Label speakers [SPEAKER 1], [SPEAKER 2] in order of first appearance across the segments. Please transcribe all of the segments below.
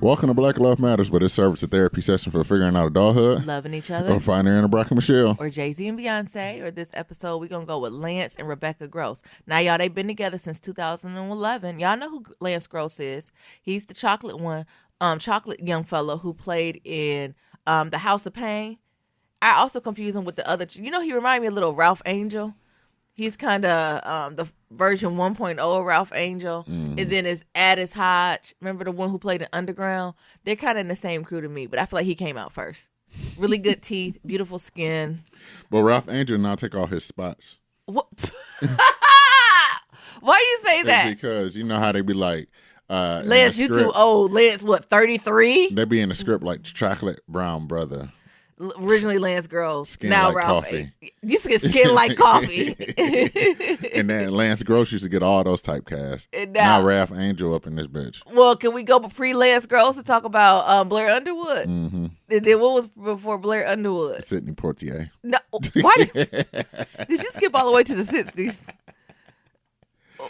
[SPEAKER 1] Welcome to Black Love Matters, but it serves as a therapy session for figuring out adulthood,
[SPEAKER 2] loving each other,
[SPEAKER 1] or finding Aaron and Brock and Michelle,
[SPEAKER 2] or Jay-Z and Beyonce. Or this episode, we're going to go with Lance and Rebecca Gross. Now, y'all, they've been together since 2011. Y'all know who Lance Gross is. He's the chocolate young fellow who played in The House of Pain. I also confuse him with the other. He reminded me a little Ralph Angel. He's kind of the version 1.0 of Ralph Angel. Mm. And then it's Addis Hodge. Remember the one who played in Underground? They're kind of in the same crew to me, but I feel like he came out first. Really good teeth, beautiful skin.
[SPEAKER 1] But Ralph Angel now take all his spots.
[SPEAKER 2] What? Why you say that?
[SPEAKER 1] It's because you know how they be like,
[SPEAKER 2] Lance, you too old. Lance, what, 33?
[SPEAKER 1] They be in the script like chocolate brown brother.
[SPEAKER 2] Originally Lance Gross,
[SPEAKER 1] skin
[SPEAKER 2] now
[SPEAKER 1] like
[SPEAKER 2] Ralph.
[SPEAKER 1] Coffee.
[SPEAKER 2] You used to get skin like coffee.
[SPEAKER 1] And then Lance Gross used to get all those typecasts. Now Ralph Angel up in this bitch.
[SPEAKER 2] Well, can we go pre-Lance Gross to talk about Blair Underwood?
[SPEAKER 1] Mm-hmm.
[SPEAKER 2] And then what was before Blair Underwood?
[SPEAKER 1] Sidney Poitier.
[SPEAKER 2] No, why did you skip all the way to the 60s?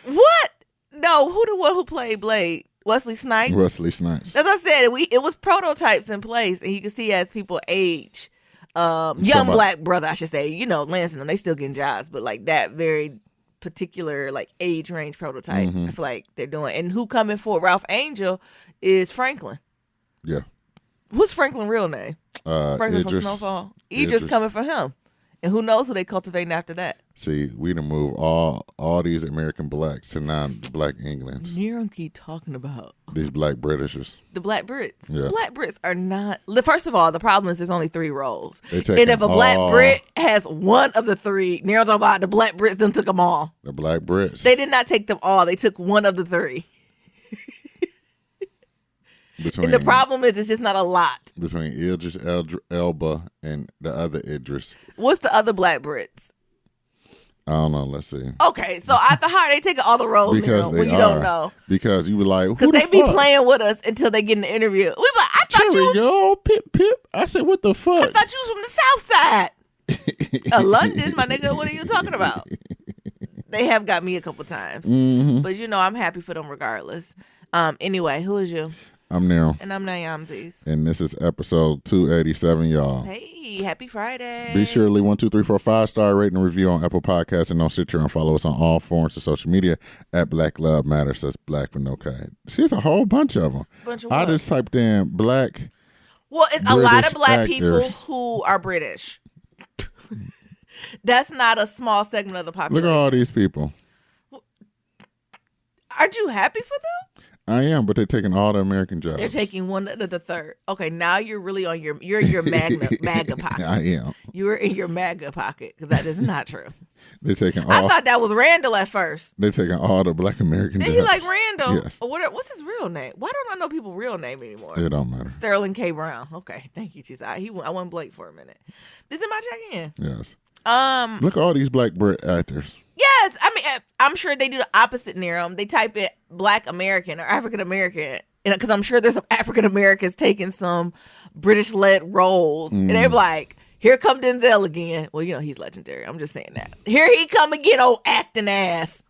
[SPEAKER 2] What? No, who the one who played Blade? Wesley Snipes?
[SPEAKER 1] Wesley Snipes.
[SPEAKER 2] As I said, it was prototypes in place, and you can see as people age, young black brother, I should say, Lance and them, they still getting jobs, but like that very particular like age range prototype, I feel like they're doing. And who coming for Ralph Angel is Franklin.
[SPEAKER 1] Yeah.
[SPEAKER 2] What's Franklin's real name? Franklin from Snowfall. Idris coming for him. And who knows who they cultivating after that?
[SPEAKER 1] See, we done moved all these American blacks to now black Englands.
[SPEAKER 2] Neeram keep talking about
[SPEAKER 1] these black Britishers.
[SPEAKER 2] The black Brits.
[SPEAKER 1] Yeah.
[SPEAKER 2] Black Brits are not. First of all, the problem is there's only 3 roles. And if a black Brit has one of the 3, Neeram talking about the black Brits then took them all.
[SPEAKER 1] The black Brits.
[SPEAKER 2] They did not take them all. They took one of the 3. And the problem is it's just not a lot.
[SPEAKER 1] Between Idris Elba and the other Idris.
[SPEAKER 2] What's the other black Brits?
[SPEAKER 1] I don't know. Let's see.
[SPEAKER 2] Okay, so I thought how are they taking all the roles when you don't know?
[SPEAKER 1] Because you were like,
[SPEAKER 2] because they be playing with us until they get in the interview. We be like, I thought you was...
[SPEAKER 1] Yo, Pip. I said, what the fuck?
[SPEAKER 2] I thought you was from the South Side. London, my nigga, what are you talking about? They have got me a couple times.
[SPEAKER 1] Mm-hmm.
[SPEAKER 2] But I'm happy for them regardless. Anyway, who is you?
[SPEAKER 1] I'm Neil.
[SPEAKER 2] And I'm Nyamthis.
[SPEAKER 1] And this is episode 287, y'all.
[SPEAKER 2] Hey, happy Friday.
[SPEAKER 1] Be sure to leave 1, 2, 3, 4, 5-star rating and review on Apple Podcasts and on Stitcher, and follow us on all forms of social media at Black Love Matters. That's Black with no K. See, it's a whole bunch of them. I just typed in black.
[SPEAKER 2] Well, it's
[SPEAKER 1] British
[SPEAKER 2] a lot of black
[SPEAKER 1] actors.
[SPEAKER 2] people who are British. That's not a small segment of the population.
[SPEAKER 1] Look at all these people.
[SPEAKER 2] Aren't you happy for them?
[SPEAKER 1] I am, but they're taking all the American jobs.
[SPEAKER 2] They're taking one to the third. Okay, now you're really on your MAGA pocket.
[SPEAKER 1] I am.
[SPEAKER 2] You're in your MAGA pocket because that is not true.
[SPEAKER 1] They're taking all.
[SPEAKER 2] I thought that was Randall at first.
[SPEAKER 1] They're taking all the black American jobs.
[SPEAKER 2] He like Randall?
[SPEAKER 1] Yes.
[SPEAKER 2] What's his real name? Why don't I know people's real name anymore?
[SPEAKER 1] It don't matter.
[SPEAKER 2] Sterling K. Brown. Okay, thank you, Jesus. I went Blake for a minute. This is my check-in.
[SPEAKER 1] Yes. Look at all these black Brit actors.
[SPEAKER 2] Yes, I mean, I'm sure they do the opposite near them. They type in Black American or African American, because I'm sure there's some African Americans taking some British-led roles, and they're like, "Here come Denzel again." Well, he's legendary. I'm just saying that. Here he come again, old acting ass.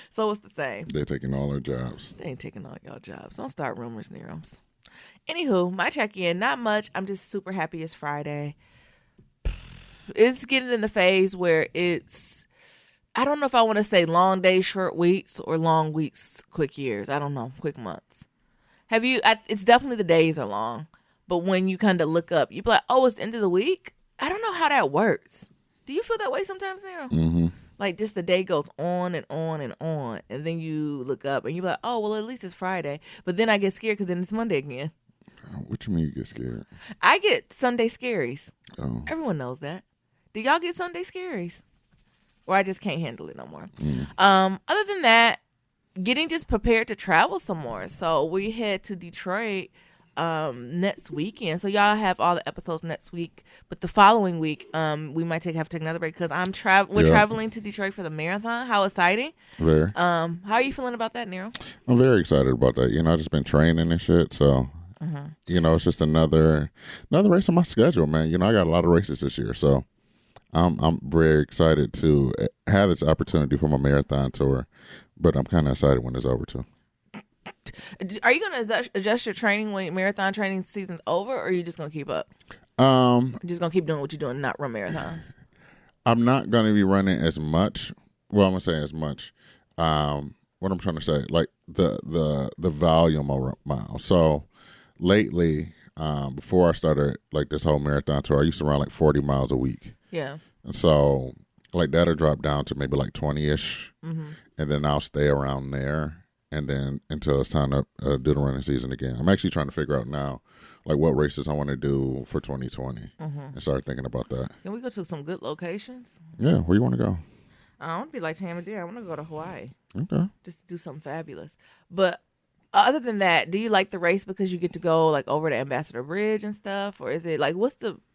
[SPEAKER 2] So it's the same.
[SPEAKER 1] They're taking all their jobs.
[SPEAKER 2] They ain't taking all y'all jobs. Don't start rumors near them. Anywho, my check-in, not much. I'm just super happy it's Friday. It's getting in the phase where I don't know if I want to say long days, short weeks, or long weeks, quick years. I don't know, quick months. It's definitely the days are long, but when you kind of look up, you be like, oh, it's the end of the week? I don't know how that works. Do you feel that way sometimes, Sarah?
[SPEAKER 1] Mm-hmm.
[SPEAKER 2] Like just the day goes on and on and on, and then you look up and you're like, oh, well, at least it's Friday. But then I get scared because then it's Monday again.
[SPEAKER 1] What you mean you get scared?
[SPEAKER 2] I get Sunday scaries.
[SPEAKER 1] Oh.
[SPEAKER 2] Everyone knows that. Do y'all get Sunday scaries? Or I just can't handle it no more. Other than that, getting just prepared to travel some more. So we head to Detroit next weekend. So y'all have all the episodes next week. But the following week, we might have to take another break because we're traveling to Detroit for the marathon. How exciting!
[SPEAKER 1] Very.
[SPEAKER 2] How are you feeling about that, Nero?
[SPEAKER 1] I'm very excited about that. I just been training and shit. So, it's just another race on my schedule, man. I got a lot of races this year. So I'm very excited to have this opportunity for my marathon tour. But I'm kind of excited when it's over too.
[SPEAKER 2] Are you going to adjust your training when marathon training season's over, or are you just going to keep up? You're just going to keep doing what you're doing and not run marathons?
[SPEAKER 1] I'm not going to be running as much. Well, I'm going to say as much. What I'm trying to say, like the volume of miles. So lately, before I started like this whole marathon tour, I used to run like 40 miles a week.
[SPEAKER 2] Yeah.
[SPEAKER 1] And so like that'll drop down to maybe like 20-ish. Mm-hmm. And then I'll stay around there. And then until it's time to do the running season again. I'm actually trying to figure out now like what races I want to do for 2020 and start thinking about that.
[SPEAKER 2] Can we go to some good locations?
[SPEAKER 1] Yeah, where you want to go?
[SPEAKER 2] I want to be like Tammy D. I want to go to Hawaii.
[SPEAKER 1] Okay. Just
[SPEAKER 2] to do something fabulous. But other than that, do you like the race because you get to go like over the Ambassador Bridge and stuff? Or is it like,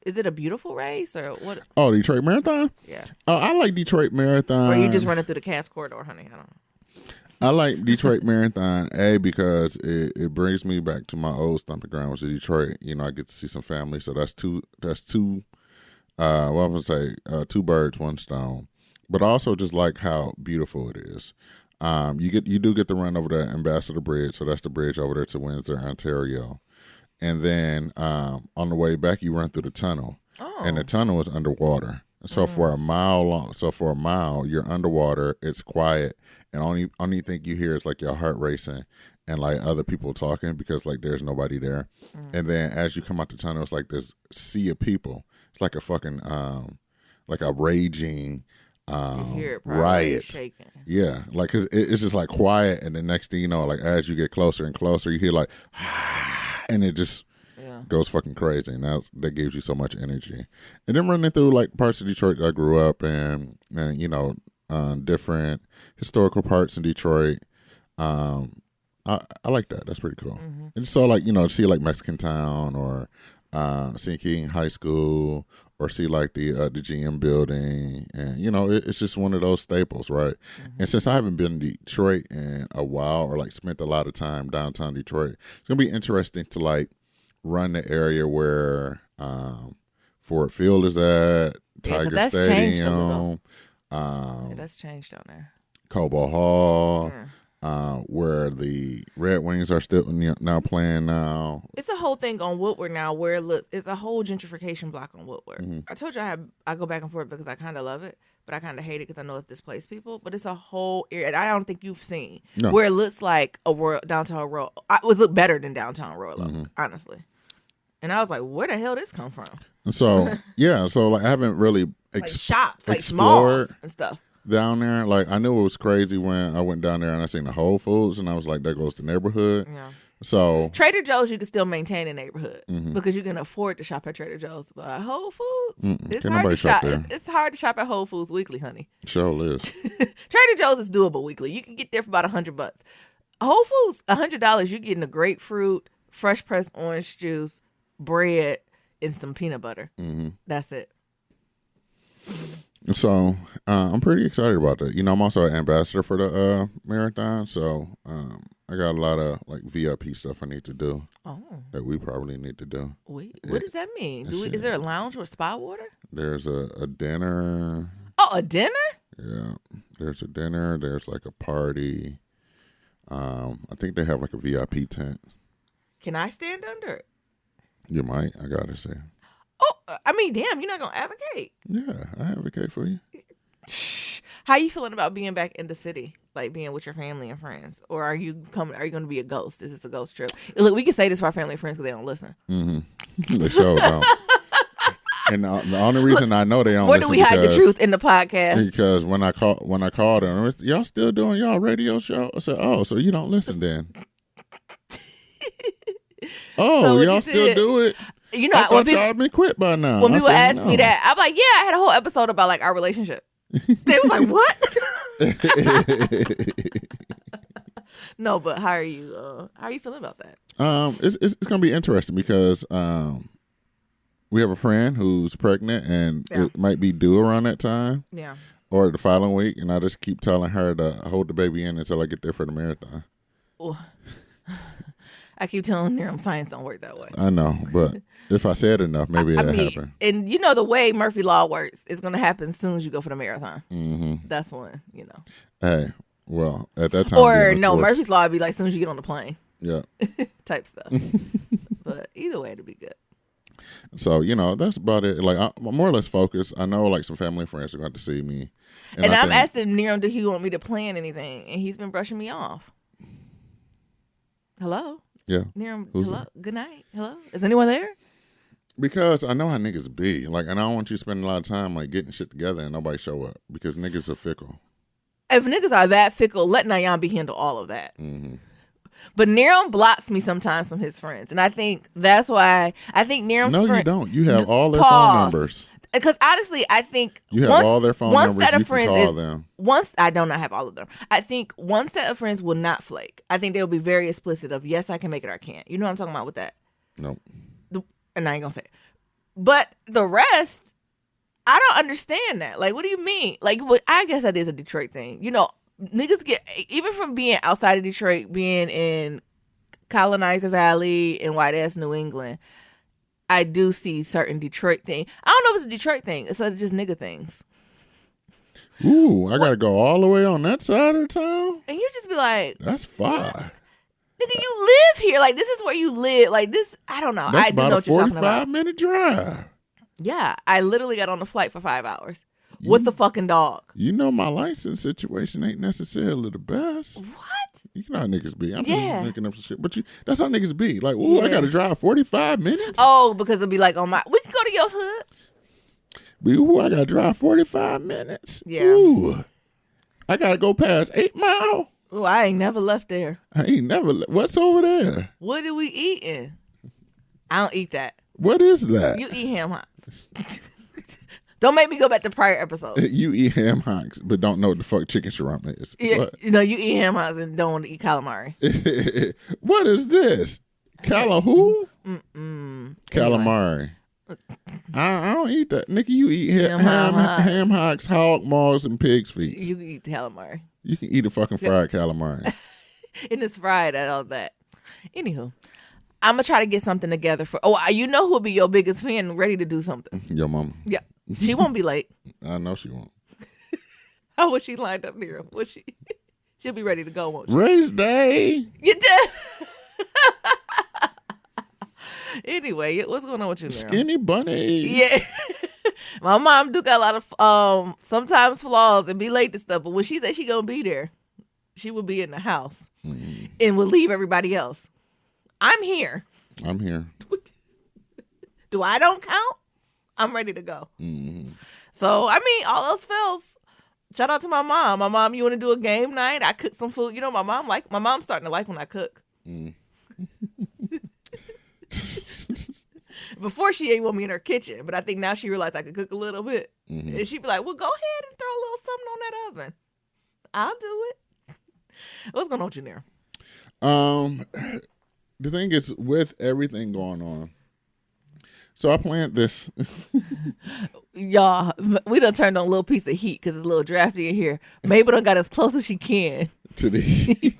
[SPEAKER 2] is it a beautiful race or what?
[SPEAKER 1] Oh, Detroit Marathon?
[SPEAKER 2] Yeah.
[SPEAKER 1] Oh, I like Detroit Marathon.
[SPEAKER 2] Or you just running through the Cass Corridor, honey? I don't know.
[SPEAKER 1] I like Detroit Marathon, because it brings me back to my old stomping ground, which is Detroit. You know, I get to see some family, so that's two two birds, one stone. But I also just like how beautiful it is. You do get to run over the Ambassador Bridge, so that's the bridge over there to Windsor, Ontario. And then on the way back, you run through the tunnel, and the tunnel is underwater. So for a mile, you're underwater. It's quiet, and only thing you hear is like your heart racing and like other people talking because like there's nobody there. And then as you come out the tunnel, it's like this sea of people. It's like a fucking like a raging riot.
[SPEAKER 2] Shaking.
[SPEAKER 1] Yeah, like cause it's just like quiet, and the next thing you know, like as you get closer and closer, you hear like, and it just goes fucking crazy, and that gives you so much energy. And then running through like parts of Detroit that I grew up in, and you know, different historical parts in Detroit. I like that. That's pretty cool. Mm-hmm. And so like, you know, see like Mexican Town or St. King High School, or see like the GM building, and you know it's just one of those staples, right? Mm-hmm. And since I haven't been to Detroit in a while, or like spent a lot of time downtown Detroit, it's gonna be interesting to like run the area where Ford Field is at, Tiger Stadium.
[SPEAKER 2] That's changed down there.
[SPEAKER 1] Cobo Hall. Where the Red Wings are still now playing now.
[SPEAKER 2] It's a whole thing on Woodward now where it's a whole gentrification block on Woodward. Mm-hmm. I told you I go back and forth because I kind of love it, but I kind of hate it because I know it's displaced people. But it's a whole area that I don't think you've seen where it looks like a downtown Royal. It was look better than downtown Royal Oak, honestly. And I was like, where the hell did this come from?
[SPEAKER 1] And so, so like I haven't really
[SPEAKER 2] like shops, like malls and stuff.
[SPEAKER 1] Down there, like I knew it was crazy when I went down there and I seen the Whole Foods, and I was like, "There goes the neighborhood." Yeah. So
[SPEAKER 2] Trader Joe's, you can still maintain a neighborhood because you can afford to shop at Trader Joe's. But at Whole Foods, it's hard to shop. It's hard to shop at Whole Foods weekly, honey.
[SPEAKER 1] Sure is.
[SPEAKER 2] Trader Joe's is doable weekly. You can get there for about $100. Whole Foods, $100. You're getting a grapefruit, fresh pressed orange juice, bread, and some peanut butter. Mm-hmm. That's it.
[SPEAKER 1] So I'm pretty excited about that. You know, I'm also an ambassador for the marathon, so I got a lot of like VIP stuff I need to do. That we probably need to do.
[SPEAKER 2] What does that mean? Is there a lounge or spa water?
[SPEAKER 1] There's a dinner.
[SPEAKER 2] Oh, a dinner?
[SPEAKER 1] Yeah, there's a dinner. There's like a party. I think they have like a VIP tent.
[SPEAKER 2] Can I stand under it?
[SPEAKER 1] You might. I gotta say.
[SPEAKER 2] Oh, I mean, damn, you're not gonna advocate.
[SPEAKER 1] Yeah, I advocate for you.
[SPEAKER 2] How you feeling about being back in the city, like being with your family and friends, or are you going to be a ghost? Is this a ghost trip? Look, we can say this for our family and friends because they don't listen.
[SPEAKER 1] Mm-hmm. They sure don't. And the only reason I know they don't.
[SPEAKER 2] Where do we hide the truth in the podcast?
[SPEAKER 1] Because when I called them, y'all still doing y'all radio show? I said, oh, so you don't listen then? Oh, so y'all still do it?
[SPEAKER 2] You know,
[SPEAKER 1] I thought y'all had been quit by now.
[SPEAKER 2] When people ask me that, I'm like, yeah, I had a whole episode about like our relationship. They was like, what? No, but how are you feeling about that?
[SPEAKER 1] It's gonna be interesting because we have a friend who's pregnant and it might be due around that time.
[SPEAKER 2] Yeah.
[SPEAKER 1] Or the following week, and I just keep telling her to hold the baby in until I get there for the marathon.
[SPEAKER 2] Well, I keep telling her science don't work that way.
[SPEAKER 1] I know, but if I said enough, maybe it'll happen.
[SPEAKER 2] And you know the way Murphy Law works, it's going to happen as soon as you go for the marathon. Mm-hmm. That's when, you know.
[SPEAKER 1] Hey, Well, at that time,
[SPEAKER 2] or no, Murphy's Law would be like as soon as you get on the plane.
[SPEAKER 1] Yeah.
[SPEAKER 2] Type stuff. But either way, it'll be good.
[SPEAKER 1] So, that's about it. Like, I'm more or less focused. I know, like, some family and friends are going to see me.
[SPEAKER 2] And I'm asking Nerum, do he want me to plan anything? And he's been brushing me off. Hello?
[SPEAKER 1] Yeah.
[SPEAKER 2] Nerum, hello? Good night. Hello? Is anyone there?
[SPEAKER 1] Because I know how niggas be. Like, and I don't want you spending a lot of time, like, getting shit together and nobody show up. Because niggas are fickle.
[SPEAKER 2] If niggas are that fickle, let Nyambi handle all of that.
[SPEAKER 1] Mm-hmm.
[SPEAKER 2] But Nerum blocks me sometimes from his friends. And I think that's why I think Nerum's
[SPEAKER 1] No, you don't. You have all their phone numbers.
[SPEAKER 2] Because honestly, I think
[SPEAKER 1] you have all their phone numbers.
[SPEAKER 2] Set of
[SPEAKER 1] you
[SPEAKER 2] friends
[SPEAKER 1] can call them.
[SPEAKER 2] I do not have all of them. I think one set of friends will not flake. I think they'll be very explicit of yes, I can make it or I can't. You know what I'm talking about with that?
[SPEAKER 1] Nope.
[SPEAKER 2] And I ain't gonna say it. But the rest, I don't understand that. Like, what do you mean? Like, I guess that is a Detroit thing. Niggas get, even from being outside of Detroit, being in Colonizer Valley and white ass New England, I do see certain Detroit thing. I don't know if it's a Detroit thing. It's just nigga things.
[SPEAKER 1] Ooh, I gotta go all the way on that side of the town?
[SPEAKER 2] And you just be like,
[SPEAKER 1] that's far.
[SPEAKER 2] Nigga, you live here. Like, this is where you live. Like, this, I don't know.
[SPEAKER 1] That's
[SPEAKER 2] I do know what you're talking about.
[SPEAKER 1] 45-minute drive.
[SPEAKER 2] Yeah, I literally got on the flight for 5 hours with the fucking dog.
[SPEAKER 1] My license situation ain't necessarily the best.
[SPEAKER 2] What?
[SPEAKER 1] You know how niggas be. I'm just making up some shit. But that's how niggas be. Like, I got to drive 45 minutes?
[SPEAKER 2] Oh, because it'll be like, we can go to your hood.
[SPEAKER 1] I got to drive 45 minutes?
[SPEAKER 2] Yeah.
[SPEAKER 1] Ooh. I got to go past 8 Mile?
[SPEAKER 2] Oh, I ain't never left there.
[SPEAKER 1] I ain't never. What's over there?
[SPEAKER 2] What are we eating? I don't eat that.
[SPEAKER 1] What is that?
[SPEAKER 2] You eat ham hocks. Don't make me go back to prior episodes.
[SPEAKER 1] You eat ham hocks, but don't know what the fuck chicken shawarma is.
[SPEAKER 2] Yeah, you eat ham hocks and don't want to eat calamari.
[SPEAKER 1] What is this? Who?
[SPEAKER 2] Anyway.
[SPEAKER 1] Calamari. I don't eat that. Nigga, you eat ham hocks, hog maws, and pig's feet.
[SPEAKER 2] You can eat calamari.
[SPEAKER 1] You can eat a fucking fried calamari.
[SPEAKER 2] And it's fried and all that. Anywho, I'm going to try to get something together for... Oh, you know who will be your biggest fan ready to do something?
[SPEAKER 1] Your mama.
[SPEAKER 2] Yeah. She won't be late.
[SPEAKER 1] I know she won't.
[SPEAKER 2] How was she lined up here? Was she? She'll be ready to go, won't she?
[SPEAKER 1] Race day.
[SPEAKER 2] You did. Anyway, what's going on with you now?
[SPEAKER 1] Skinny bunny.
[SPEAKER 2] Yeah. My mom do got a lot of sometimes flaws and be late to stuff, but when she said she gonna be there, she will be in the house and will leave everybody else. I'm here.
[SPEAKER 1] I'm here.
[SPEAKER 2] Do I don't count? I'm ready to go.
[SPEAKER 1] Mm-hmm.
[SPEAKER 2] So, I mean, all else fails. Shout out to my mom. My mom, you want to do a game night? I cook some food. My mom's starting to like when I cook.
[SPEAKER 1] Mm.
[SPEAKER 2] Before she ain't want me in her kitchen, but I think now she realized I could cook a little bit.
[SPEAKER 1] Mm-hmm.
[SPEAKER 2] And she'd be like, well, go ahead and throw a little something on that oven. I'll do it. What's going on with you there?
[SPEAKER 1] The thing is, with everything going on, so I planned this.
[SPEAKER 2] Y'all, we done turned on a little piece of heat because it's a little drafty in here. Mabel done got as close as she can
[SPEAKER 1] to the heat.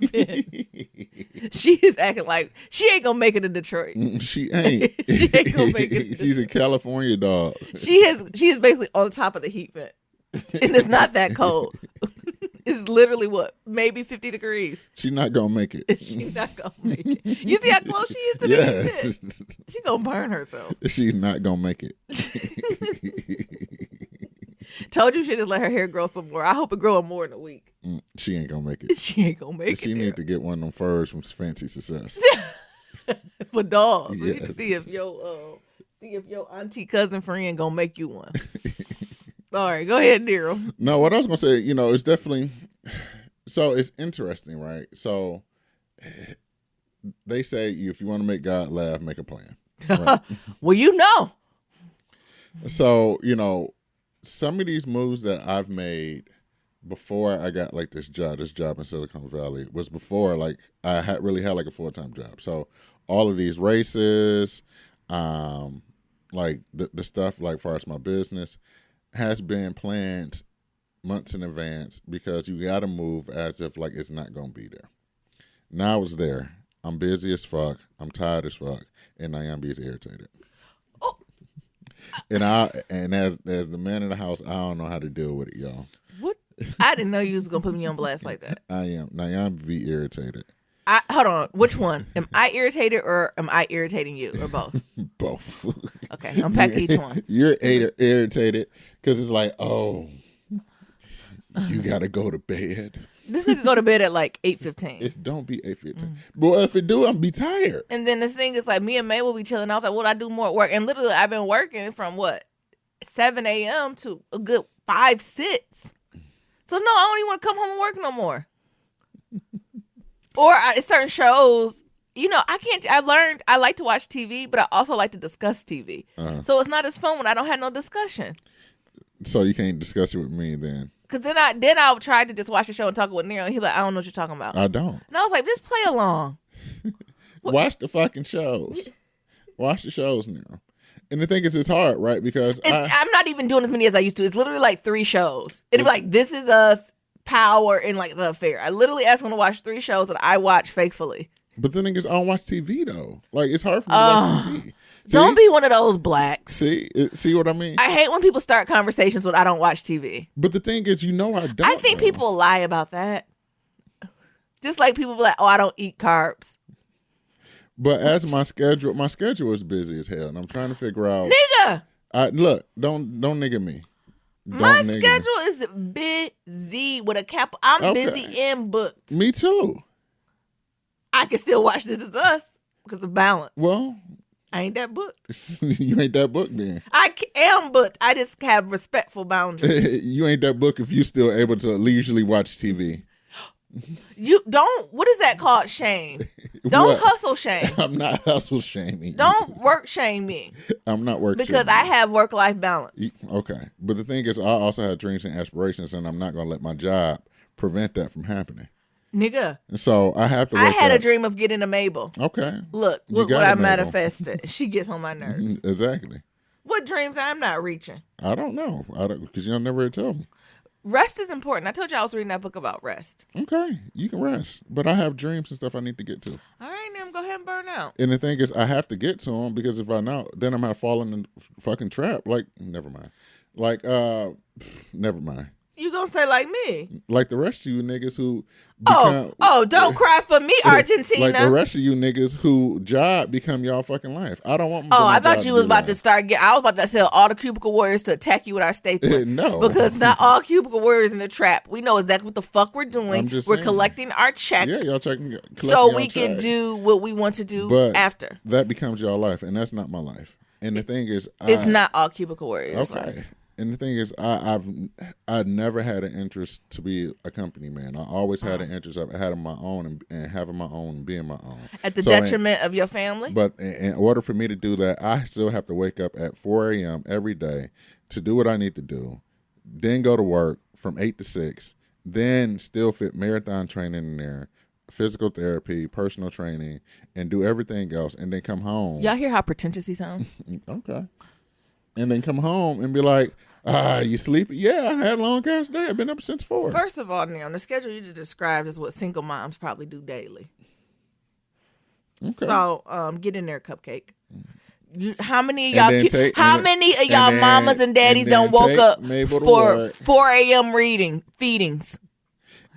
[SPEAKER 2] She is acting like she ain't gonna make it in Detroit.
[SPEAKER 1] She ain't.
[SPEAKER 2] She ain't gonna make it.
[SPEAKER 1] She's a California dog.
[SPEAKER 2] She is basically on top of the heat vent. And it's not that cold. It's literally maybe 50 degrees.
[SPEAKER 1] She's not gonna make it.
[SPEAKER 2] She's not gonna make it. You see how close she is to the heat vent? She gonna burn herself.
[SPEAKER 1] She's not gonna make it.
[SPEAKER 2] Told you she just let her hair grow some more. I hope it grow more in a week.
[SPEAKER 1] She ain't gonna make it.
[SPEAKER 2] She ain't gonna make it.
[SPEAKER 1] She need to get one of them furs from Fancy Success.
[SPEAKER 2] For dogs.
[SPEAKER 1] Yes.
[SPEAKER 2] We need to see if your auntie cousin friend gonna make you one. All right, go ahead, Nero.
[SPEAKER 1] No, what I was gonna say, it's definitely so it's interesting, right? So they say if you want to make God laugh, make a plan. Right?
[SPEAKER 2] Well,
[SPEAKER 1] So, some of these moves that I've made before I got like this job in Silicon Valley was before like I had like a full-time job. So all of these races, like the stuff like far as my business has been planned months in advance because you got to move as if like it's not going to be there. Now it's there. I'm busy as fuck. I'm tired as fuck. And Nyambi is irritated.
[SPEAKER 2] Oh.
[SPEAKER 1] And as the man in the house, I don't know how to deal with it, y'all.
[SPEAKER 2] What? I didn't know you was gonna put me on blast like that.
[SPEAKER 1] I am. Nayan be irritated.
[SPEAKER 2] Hold on. Which one? Am I irritated or am I irritating you, or both?
[SPEAKER 1] Both.
[SPEAKER 2] Okay, unpack each one.
[SPEAKER 1] You're irritated because it's like, oh, you gotta go to bed.
[SPEAKER 2] This nigga go to bed at like 8:15.
[SPEAKER 1] It don't be 8:15. But if it do, I'm be tired.
[SPEAKER 2] And then this thing is like, me and May will be chilling. I was like, well, I do more work. And literally, I've been working from 7 a.m. to a good 5, 6. So no, I don't even want to come home and work no more. Or certain shows, I learned I like to watch TV, but I also like to discuss TV. So it's not as fun when I don't have no discussion.
[SPEAKER 1] So you can't discuss it with me then.
[SPEAKER 2] Cause then I tried to just watch the show and talk with Nero, and he like, I don't know what you're talking about.
[SPEAKER 1] I don't.
[SPEAKER 2] And I was like, just play along.
[SPEAKER 1] Watch the fucking shows. Watch the shows now. And the thing is, it's hard, right? Because
[SPEAKER 2] I'm not even doing as many as I used to. It's literally like 3 shows. It'd be like, This Is Us, Power, and like The Affair. I literally asked him to watch 3 shows that I watch faithfully.
[SPEAKER 1] But the thing is, I don't watch TV though. Like, it's hard for me to watch TV.
[SPEAKER 2] Don't be one of those blacks.
[SPEAKER 1] See what I mean?
[SPEAKER 2] I hate when people start conversations when I don't watch TV.
[SPEAKER 1] But the thing is, I don't.
[SPEAKER 2] I think people lie about that. Just like people be like, I don't eat carbs.
[SPEAKER 1] But as my schedule is busy as hell, and I'm trying to figure out.
[SPEAKER 2] Nigga!
[SPEAKER 1] Look, don't nigga me.
[SPEAKER 2] My schedule is busy with a cap. I'm busy and booked.
[SPEAKER 1] Me too.
[SPEAKER 2] I can still watch This Is Us because of balance.
[SPEAKER 1] Well,
[SPEAKER 2] I ain't that booked.
[SPEAKER 1] You ain't that booked then.
[SPEAKER 2] I am booked. I just have respectful boundaries.
[SPEAKER 1] You ain't that booked if you still able to leisurely watch TV.
[SPEAKER 2] You don't. What is that called? Shame. Don't hustle shame.
[SPEAKER 1] I'm not hustle shaming.
[SPEAKER 2] Don't work shame me.
[SPEAKER 1] I'm not work
[SPEAKER 2] because
[SPEAKER 1] shaming.
[SPEAKER 2] I have work-life balance.
[SPEAKER 1] Okay, but the thing is, I also have dreams and aspirations, and I'm not gonna let my job prevent that from happening.
[SPEAKER 2] Nigga.
[SPEAKER 1] So I have to.
[SPEAKER 2] I had a dream of getting a Mabel.
[SPEAKER 1] Okay.
[SPEAKER 2] Look what I manifested. She gets on my nerves.
[SPEAKER 1] Exactly.
[SPEAKER 2] What dreams I'm not reaching?
[SPEAKER 1] I don't know. Because you'll never tell me.
[SPEAKER 2] Rest is important. I told you I was reading that book about rest.
[SPEAKER 1] Okay, you can rest, but I have dreams and stuff I need to get to.
[SPEAKER 2] All right, then go ahead and burn out.
[SPEAKER 1] And the thing is, I have to get to them because if I not, then I'm gonna fall in the fucking trap. Like, never mind. Like, never mind.
[SPEAKER 2] You gonna say like me?
[SPEAKER 1] Like the rest of you niggas who
[SPEAKER 2] don't cry for me, Argentina.
[SPEAKER 1] Like the rest of you niggas who job become y'all fucking life. I don't want.
[SPEAKER 2] I thought you was about to start. I was about to tell all the cubicle warriors to attack you with our stapler.
[SPEAKER 1] No,
[SPEAKER 2] because not all cubicle warriors in the trap. We know exactly what the fuck we're doing. We're collecting our check.
[SPEAKER 1] Yeah, y'all checking.
[SPEAKER 2] So we can do what we want to do after.
[SPEAKER 1] That becomes y'all life, and that's not my life. And the thing is,
[SPEAKER 2] it's not all cubicle warriors' lives.
[SPEAKER 1] And the thing is, I've never had an interest to be a company man. I always had an interest of having my own and having my own and being my own.
[SPEAKER 2] At the detriment of your family?
[SPEAKER 1] But in order for me to do that, I still have to wake up at 4 a.m. every day to do what I need to do, then go to work from 8 to 6, then still fit marathon training in there, physical therapy, personal training, and do everything else, and then come home.
[SPEAKER 2] Y'all hear how pretentious he sounds?
[SPEAKER 1] Okay. And then come home and be like, you sleepy? Yeah, I had a long ass day. I've been up since 4.
[SPEAKER 2] First of all, Neil, the schedule you just described is what single moms probably do daily. Okay. So, get in there, Cupcake. How many of y'all mamas and daddies don't woke up for 4 a.m. feedings?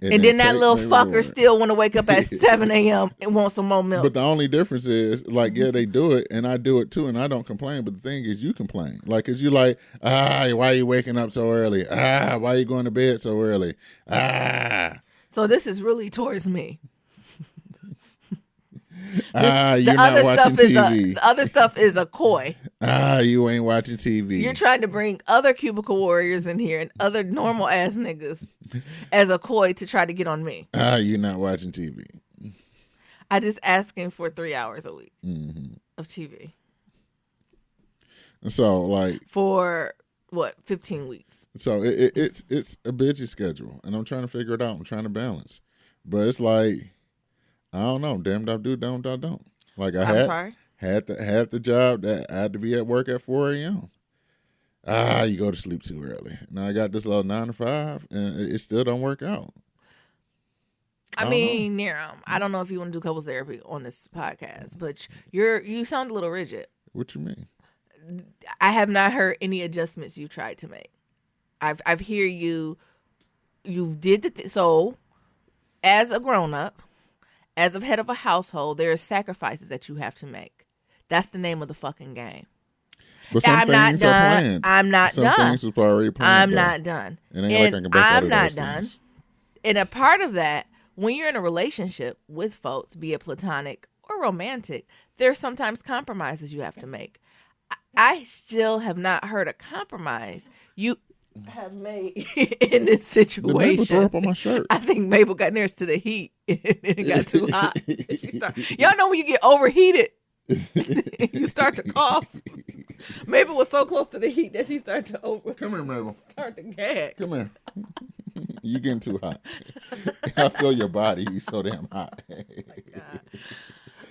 [SPEAKER 2] And then that little fucker still want to wake up at 7 a.m. and want some more milk.
[SPEAKER 1] But the only difference is, like, yeah, they do it, and I do it too, and I don't complain. But the thing is, you complain. Like, cause you like, why are you waking up so early? Why are you going to bed so early?
[SPEAKER 2] So this is really towards me.
[SPEAKER 1] You're not watching TV.
[SPEAKER 2] The other stuff is a coy.
[SPEAKER 1] You ain't watching TV.
[SPEAKER 2] You're trying to bring other cubicle warriors in here and other normal ass niggas as a coy to try to get on me.
[SPEAKER 1] You're not watching TV.
[SPEAKER 2] I just asking for 3 hours a week of TV.
[SPEAKER 1] So like
[SPEAKER 2] for 15 weeks.
[SPEAKER 1] So it's a busy schedule, and I'm trying to figure it out. I'm trying to balance, but it's like, I don't know. Damned I do, damned I don't. Like had the job that I had to be at work at 4 a.m. You go to sleep too early. Now I got this little 9 to 5, and it still don't work out.
[SPEAKER 2] I mean, Nero, I don't know if you want to do couples therapy on this podcast, but you sound a little rigid.
[SPEAKER 1] What you mean?
[SPEAKER 2] I have not heard any adjustments you tried to make. I've hear you you did so as a grown-up, as a head of a household, there are sacrifices that you have to make. That's the name of the fucking game.
[SPEAKER 1] But some
[SPEAKER 2] I'm
[SPEAKER 1] things
[SPEAKER 2] not
[SPEAKER 1] are
[SPEAKER 2] done.
[SPEAKER 1] planned.
[SPEAKER 2] I'm not
[SPEAKER 1] some
[SPEAKER 2] done.
[SPEAKER 1] Some things was already planned.
[SPEAKER 2] I'm not done.
[SPEAKER 1] It ain't like I can back out
[SPEAKER 2] I'm
[SPEAKER 1] of
[SPEAKER 2] not
[SPEAKER 1] those
[SPEAKER 2] done.
[SPEAKER 1] things.
[SPEAKER 2] And a part of that, when you're in a relationship with folks, be it platonic or romantic, there's sometimes compromises you have to make. I still have not heard a compromise you have made in this situation.
[SPEAKER 1] Did Mabel throw up on my shirt?
[SPEAKER 2] I think Mabel got nearest to the heat and it got too hot. Y'all know when you get overheated, you start to cough. Mabel was so close to the heat that she started to
[SPEAKER 1] Come here, Mabel.
[SPEAKER 2] Start to gag.
[SPEAKER 1] Come here. You getting too hot. I feel your body. You so damn hot.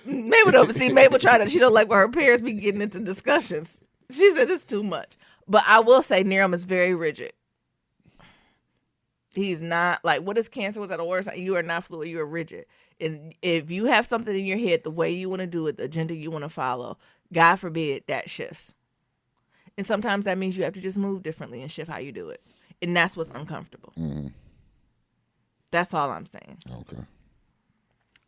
[SPEAKER 2] Mabel don't see Mabel trying to. She don't like when her parents be getting into discussions. She said it's too much. But I will say Niram is very rigid. He's not like, what is Cancer? Was that a word? You are not fluid. You are rigid. And if you have something in your head, the way you want to do it, the agenda you want to follow, God forbid that shifts. And sometimes that means you have to just move differently and shift how you do it. And that's what's uncomfortable. Mm-hmm. That's all I'm saying.
[SPEAKER 1] Okay.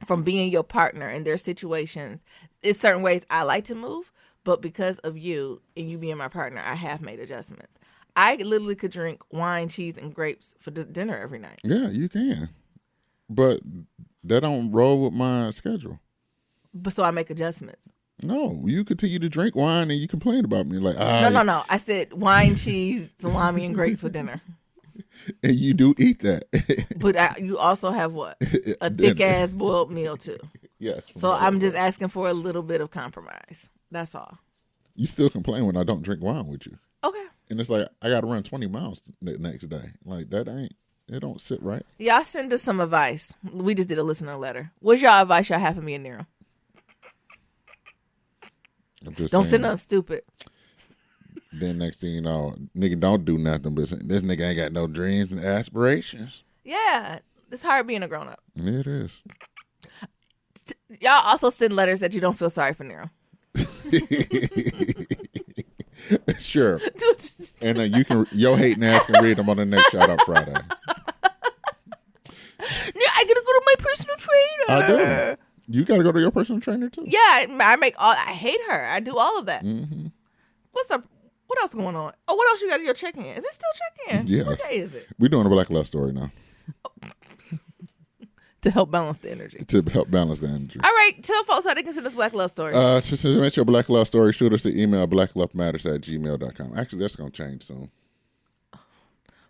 [SPEAKER 2] From being your partner in their situations, it's certain ways I like to move, but because of you and you being my partner, I have made adjustments. I literally could drink wine, cheese, and grapes for dinner every night.
[SPEAKER 1] Yeah, you can. But that don't roll with my schedule.
[SPEAKER 2] But so I make adjustments.
[SPEAKER 1] No, you continue to drink wine and you complain about me like,
[SPEAKER 2] No. I said wine, cheese, salami, and grapes for dinner.
[SPEAKER 1] And you do eat that.
[SPEAKER 2] But you also have what? A thick-ass boiled meal, too.
[SPEAKER 1] Yes.
[SPEAKER 2] So I'm just asking for a little bit of compromise. That's all.
[SPEAKER 1] You still complain when I don't drink wine with you.
[SPEAKER 2] Okay.
[SPEAKER 1] And it's like, I got to run 20 miles the next day. Like, it don't sit right.
[SPEAKER 2] Y'all send us some advice. We just did a listener letter. What's y'all advice y'all have for me and Nero? Don't send nothing stupid.
[SPEAKER 1] Then next thing you know, nigga don't do nothing, but this nigga ain't got no dreams and aspirations.
[SPEAKER 2] Yeah, it's hard being a grown up.
[SPEAKER 1] It is.
[SPEAKER 2] Y'all also send letters that you don't feel sorry for Nero.
[SPEAKER 1] Sure. And your hating ass can read them on the next Shout Out Friday.
[SPEAKER 2] Yeah, I gotta go to my personal trainer.
[SPEAKER 1] I do. You gotta go to your personal trainer too.
[SPEAKER 2] Yeah, I hate her. I do all of that. Mm-hmm. What's up? What else going on? Oh, what else you got in your check-in? Is it still check-in?
[SPEAKER 1] Yes.
[SPEAKER 2] What day is it?
[SPEAKER 1] We're doing a Black Love Story now.
[SPEAKER 2] To help balance the energy.
[SPEAKER 1] All
[SPEAKER 2] right, tell folks how they can send us Black Love Stories.
[SPEAKER 1] To submit your Black Love Story, shoot us an email, blacklovematters@gmail.com. Actually, that's going to change soon.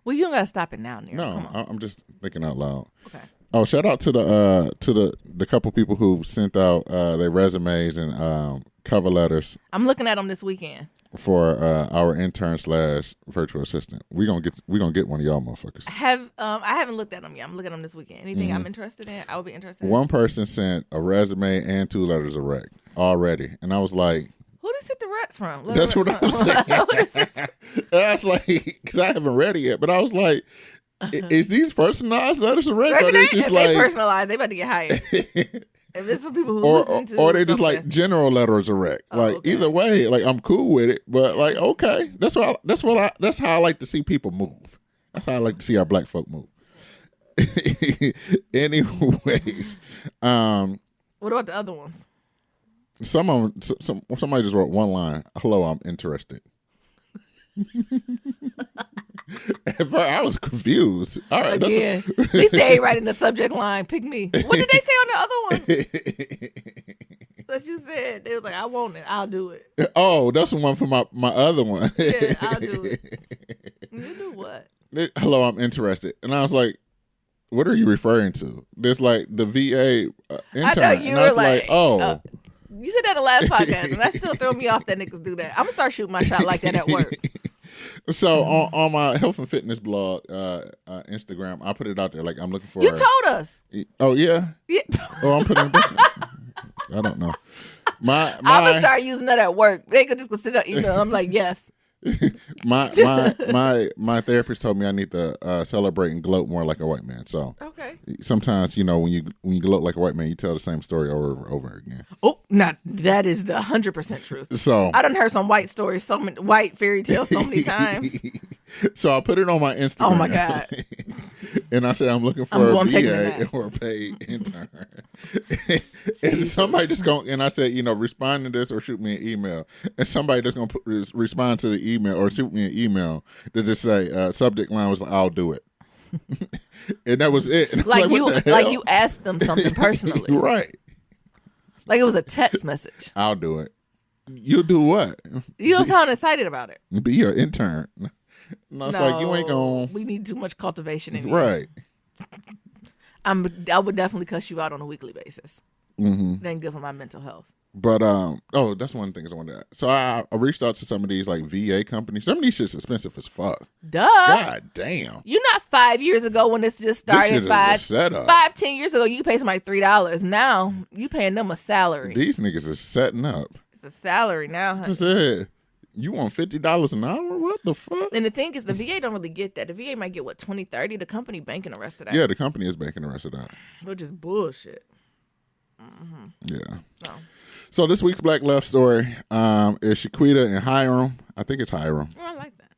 [SPEAKER 2] Well, you don't got to stop it now, Nero.
[SPEAKER 1] No, I'm just thinking out loud.
[SPEAKER 2] Okay.
[SPEAKER 1] Oh, shout out to the couple people who sent out their resumes and cover letters.
[SPEAKER 2] I'm looking at them this weekend
[SPEAKER 1] for our intern / virtual assistant. We gonna get one of y'all motherfuckers.
[SPEAKER 2] I haven't looked at them yet. I'm looking at them this weekend. Anything I'm interested in, I would be interested in.
[SPEAKER 1] One person sent a resume and 2 letters of rec already, and I was like,
[SPEAKER 2] who did he sent the recs from?
[SPEAKER 1] That's what I'm saying. I was like, because I haven't read it yet, but I was like, is these personalized letters of rec? Or
[SPEAKER 2] they just like personalized? They about to get hired. If it's for people who listen to
[SPEAKER 1] or they just like general letters of rec. Either way, like I'm cool with it, but like okay, that's how I like to see people move. That's how I like to see our black folk move. Anyways,
[SPEAKER 2] what about the other ones?
[SPEAKER 1] Some of them, somebody just wrote one line. Hello, I'm interested. I was confused. All right,
[SPEAKER 2] again, he stayed right in the subject line. Pick me. What did they say on the other one? That you said they was like, I want it. I'll do it.
[SPEAKER 1] Oh, that's the one for my other one.
[SPEAKER 2] Yeah, I'll do it. You do what?
[SPEAKER 1] Hello, I'm interested, and I was like, what are you referring to? There's like the VA intern.
[SPEAKER 2] I know you
[SPEAKER 1] and
[SPEAKER 2] were
[SPEAKER 1] I was like, oh.
[SPEAKER 2] You said that in the last podcast, and that still threw me off that niggas do that. I'm gonna start shooting my shot like that at work.
[SPEAKER 1] So on my health and fitness blog, Instagram, I put it out there like I'm looking for.
[SPEAKER 2] You told us.
[SPEAKER 1] Oh yeah.
[SPEAKER 2] Yeah.
[SPEAKER 1] Oh, I'm putting it back. I don't know. I'm
[SPEAKER 2] gonna start using that at work. They could just go sit down, email. I'm like, yes.
[SPEAKER 1] my therapist told me I need to celebrate and gloat more like a white man. So
[SPEAKER 2] okay.
[SPEAKER 1] Sometimes when you gloat like a white man, you tell the same story over again.
[SPEAKER 2] Oh, now that is the 100% truth.
[SPEAKER 1] So
[SPEAKER 2] I done heard some white stories, white fairy tales so many times.
[SPEAKER 1] So I put it on my Instagram.
[SPEAKER 2] Oh my God.
[SPEAKER 1] And I said, I'm looking for a VA or a paid intern. And somebody just going, and I said, respond to this or shoot me an email. And somebody just going to respond to the email or shoot me an email that just say, subject line was like, I'll do it. And that was it.
[SPEAKER 2] Like you asked them something personally.
[SPEAKER 1] Right.
[SPEAKER 2] Like it was a text message.
[SPEAKER 1] I'll do it. You'll do what?
[SPEAKER 2] You don't sound excited about it.
[SPEAKER 1] Be your intern. No, it's like you ain't going.
[SPEAKER 2] We need too much cultivation in
[SPEAKER 1] right.
[SPEAKER 2] I would definitely cuss you out on a weekly basis. That ain't good for my mental health.
[SPEAKER 1] But that's one of the things I wanted to add. So I reached out to some of these like VA companies. Some of these shit's expensive as fuck.
[SPEAKER 2] Duh.
[SPEAKER 1] God damn.
[SPEAKER 2] You're not 5 years ago when this just started.
[SPEAKER 1] This shit is a setup.
[SPEAKER 2] 10 years ago, you pay somebody $3. Now you paying them a salary.
[SPEAKER 1] These niggas is setting up.
[SPEAKER 2] It's a salary now, honey.
[SPEAKER 1] Just said, you want $50 an hour? What the fuck?
[SPEAKER 2] And the thing is, the VA don't really get that. The VA might get, what, 20, 30? The company banking the rest of that.
[SPEAKER 1] Yeah, the company is banking the rest of that.
[SPEAKER 2] Which is bullshit.
[SPEAKER 1] Yeah.
[SPEAKER 2] No.
[SPEAKER 1] So this week's Black Love story is Shaquita and Hiram. I think it's Hiram.
[SPEAKER 2] Oh, I like that.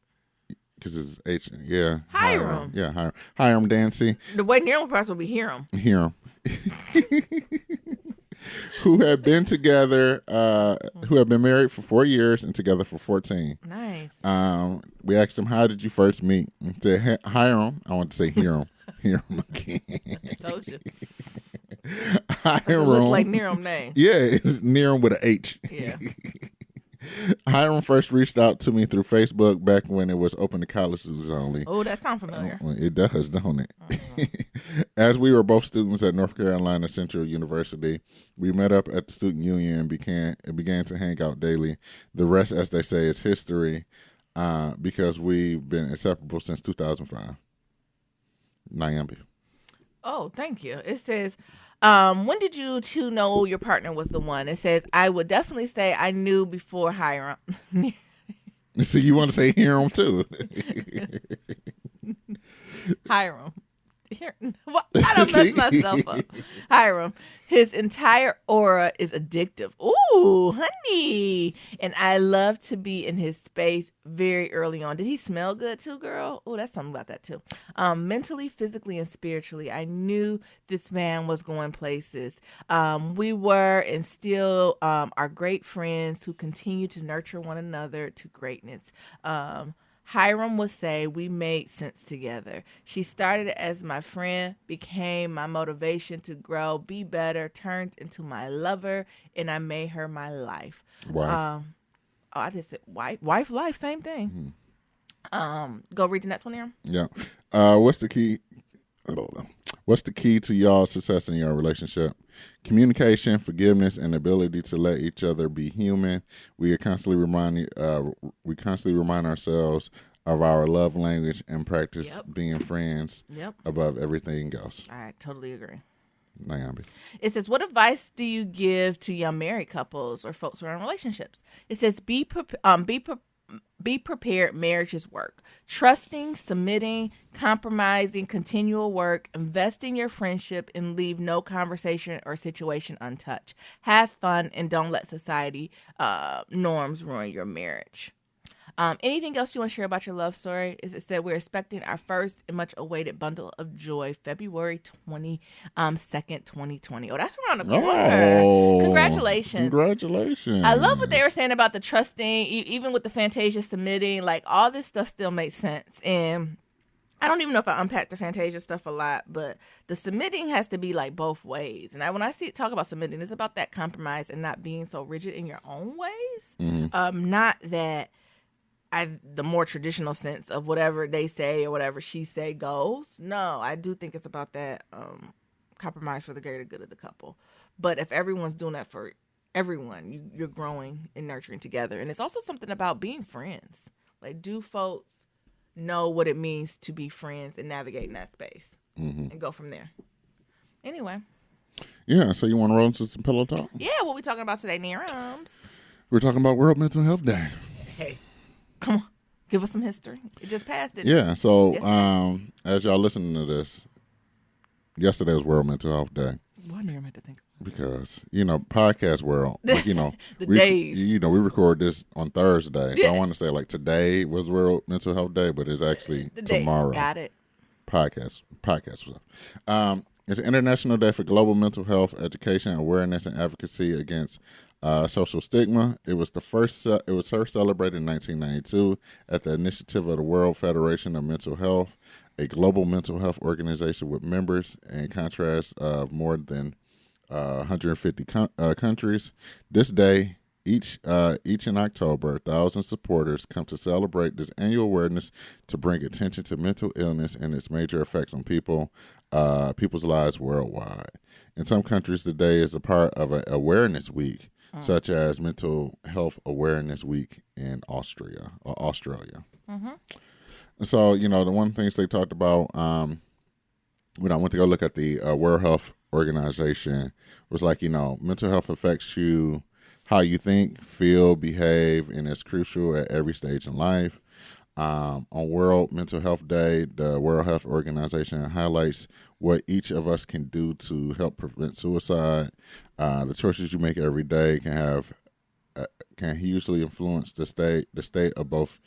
[SPEAKER 1] Because it's H. Yeah.
[SPEAKER 2] Hiram.
[SPEAKER 1] Yeah, Hiram. Hiram Dancy.
[SPEAKER 2] The way Hiram price will be Hiram.
[SPEAKER 1] Hiram. Who had been together, who had been married for 4 years and together for 14.
[SPEAKER 2] Nice.
[SPEAKER 1] We asked him, how did you first meet? He said, Hiram. I want to say Hiram. Hiram again.
[SPEAKER 2] I told you.
[SPEAKER 1] Hiram.
[SPEAKER 2] It looked like Hiram name.
[SPEAKER 1] Yeah, it's Hiram with an H.
[SPEAKER 2] Yeah.
[SPEAKER 1] Hiram first reached out to me through Facebook back when it was open to college students only.
[SPEAKER 2] Oh, that sounds familiar.
[SPEAKER 1] It does, don't it? As we were both students at North Carolina Central University, we met up at the student union and began to hang out daily. The rest, as they say, is history because we've been inseparable since 2005. Nyambi.
[SPEAKER 2] Oh, thank you. It says, when did you two know your partner was the one? It says, I would definitely say I knew before Hiram.
[SPEAKER 1] See, you want to say Hiram too.
[SPEAKER 2] Hiram. I don't mess myself up. Hiram. His entire aura is addictive. Ooh, honey. And I love to be in his space very early on. Did he smell good too, girl? Oh, that's something about that too. Mentally, physically, and spiritually, I knew this man was going places. We were and still are great friends who continue to nurture one another to greatness. Hiram would say we made sense together. She started as my friend, became my motivation to grow, be better, turned into my lover, and I made her my life.
[SPEAKER 1] Wow.
[SPEAKER 2] I just said wife, life, same thing. Go read the next one here.
[SPEAKER 1] Yeah. What's the key? I don't know. What's the key to y'all's success in your relationship? Communication, forgiveness, and ability to let each other be human. We constantly remind ourselves of our love language and practice being friends above everything else.
[SPEAKER 2] I totally agree.
[SPEAKER 1] Nyambi.
[SPEAKER 2] It says, what advice do you give to young married couples or folks who are in relationships? It says, be prepared. Marriage is work. Trusting, submitting, compromising, continual work, invest in your friendship, and leave no conversation or situation untouched. Have fun and don't let society norms ruin your marriage. Anything else you want to share about your love story? Is it said we're expecting our first and much awaited bundle of joy February 22nd, 2020. Oh, that's around the corner.
[SPEAKER 1] Oh,
[SPEAKER 2] Congratulations.
[SPEAKER 1] Congratulations.
[SPEAKER 2] I love what they were saying about the trusting, even with the Fantasia submitting, like all this stuff still makes sense. And I don't even know if I unpacked the Fantasia stuff a lot, but the submitting has to be like both ways. And when I talk about submitting, it's about that compromise and not being so rigid in your own ways. Not that the more traditional sense of whatever they say or whatever she say goes. No, I do think it's about that compromise for the greater good of the couple. But if everyone's doing that for everyone, you're growing and nurturing together. And it's also something about being friends. Like, do folks know what it means to be friends and navigate in that space and go from there? Anyway.
[SPEAKER 1] Yeah, so you want to roll into some pillow talk?
[SPEAKER 2] Yeah, what we talking about today, Nirams?
[SPEAKER 1] We're talking about World Mental Health Day.
[SPEAKER 2] Hey. Come on, give us some history. It just passed it.
[SPEAKER 1] Yeah, so as y'all listening to this, yesterday was World Mental Health Day.
[SPEAKER 2] What do you meant to think?
[SPEAKER 1] Because, podcast world, like,
[SPEAKER 2] the days.
[SPEAKER 1] We record this on Thursday. So I want to say, like, today was World Mental Health Day, but it's actually tomorrow.
[SPEAKER 2] Got it.
[SPEAKER 1] podcast was up. It's an International Day for Global Mental Health Education, Awareness, and Advocacy Against Social Stigma. It was first celebrated in 1992 at the initiative of the World Federation of Mental Health, a global mental health organization with members and contrast of more than 150 countries. This day, each in October, thousands of supporters come to celebrate this annual awareness to bring attention to mental illness and its major effects on people's lives worldwide. In some countries, the day is a part of an awareness week, such as Mental Health Awareness Week in Australia. Mm-hmm. So, the one of the things they talked about when I went to go look at the World Health Organization was like, mental health affects you, how you think, feel, behave, and it's crucial at every stage in life. On World Mental Health Day, the World Health Organization highlights what each of us can do to help prevent suicide. The choices you make every day can hugely influence the state of both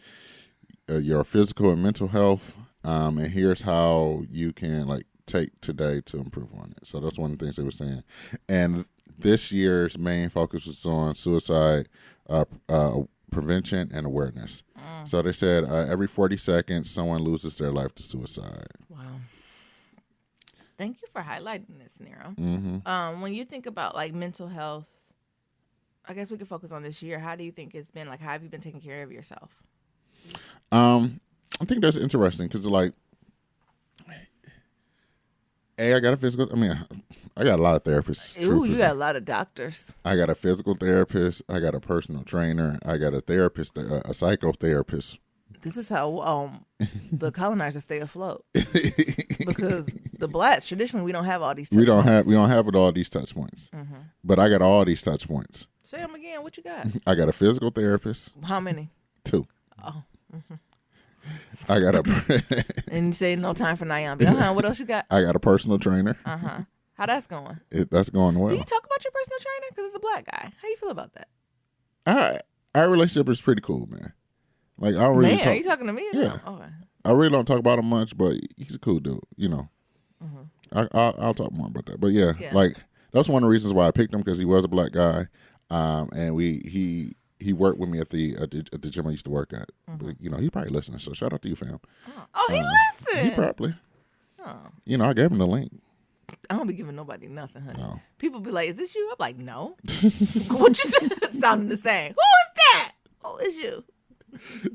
[SPEAKER 1] your physical and mental health. And here's how you can take today to improve on it. So that's one of the things they were saying. And this year's main focus was on suicide prevention and awareness. So they said every 40 seconds, someone loses their life to suicide. Wow.
[SPEAKER 2] Thank you for highlighting this, Nero.
[SPEAKER 1] Mm-hmm.
[SPEAKER 2] When you think about mental health, I guess we could focus on this year. How do you think it's been? How have you been taking care of yourself?
[SPEAKER 1] I think that's interesting because I got a physical. I got a lot of therapists.
[SPEAKER 2] Ooh, you got a lot of doctors.
[SPEAKER 1] I got a physical therapist. I got a personal trainer. I got a therapist, a psychotherapist.
[SPEAKER 2] This is how the colonizers stay afloat. Because the blacks traditionally we don't have all these touch points.
[SPEAKER 1] We don't have all these touch points. Mm-hmm. But I got all these touch points.
[SPEAKER 2] Say them again. What you got?
[SPEAKER 1] I got a physical therapist.
[SPEAKER 2] How many?
[SPEAKER 1] 2.
[SPEAKER 2] Oh. Mm-hmm.
[SPEAKER 1] I got a.
[SPEAKER 2] And you say no time for Nyambi. What else you got?
[SPEAKER 1] I got a personal trainer.
[SPEAKER 2] How that's going?
[SPEAKER 1] That's going well.
[SPEAKER 2] Do you talk about your personal trainer? Because it's a black guy. How you feel about that?
[SPEAKER 1] Our relationship is pretty cool, man. I don't really.
[SPEAKER 2] Are you talking to me?
[SPEAKER 1] Yeah.
[SPEAKER 2] No? Okay.
[SPEAKER 1] I really don't talk about him much, but he's a cool dude. Mm-hmm. I'll talk more about that. But yeah, that's one of the reasons why I picked him because he was a black guy, and he worked with me at the gym I used to work at. Mm-hmm. But, he probably listening. So shout out to you, fam.
[SPEAKER 2] Oh, he listened.
[SPEAKER 1] He probably. Oh. I gave him the link.
[SPEAKER 2] I don't be giving nobody nothing, honey.
[SPEAKER 1] No.
[SPEAKER 2] People be like, "Is this you?" I'm like, "No." What you said sounding the same. Who is that? Oh, it's you.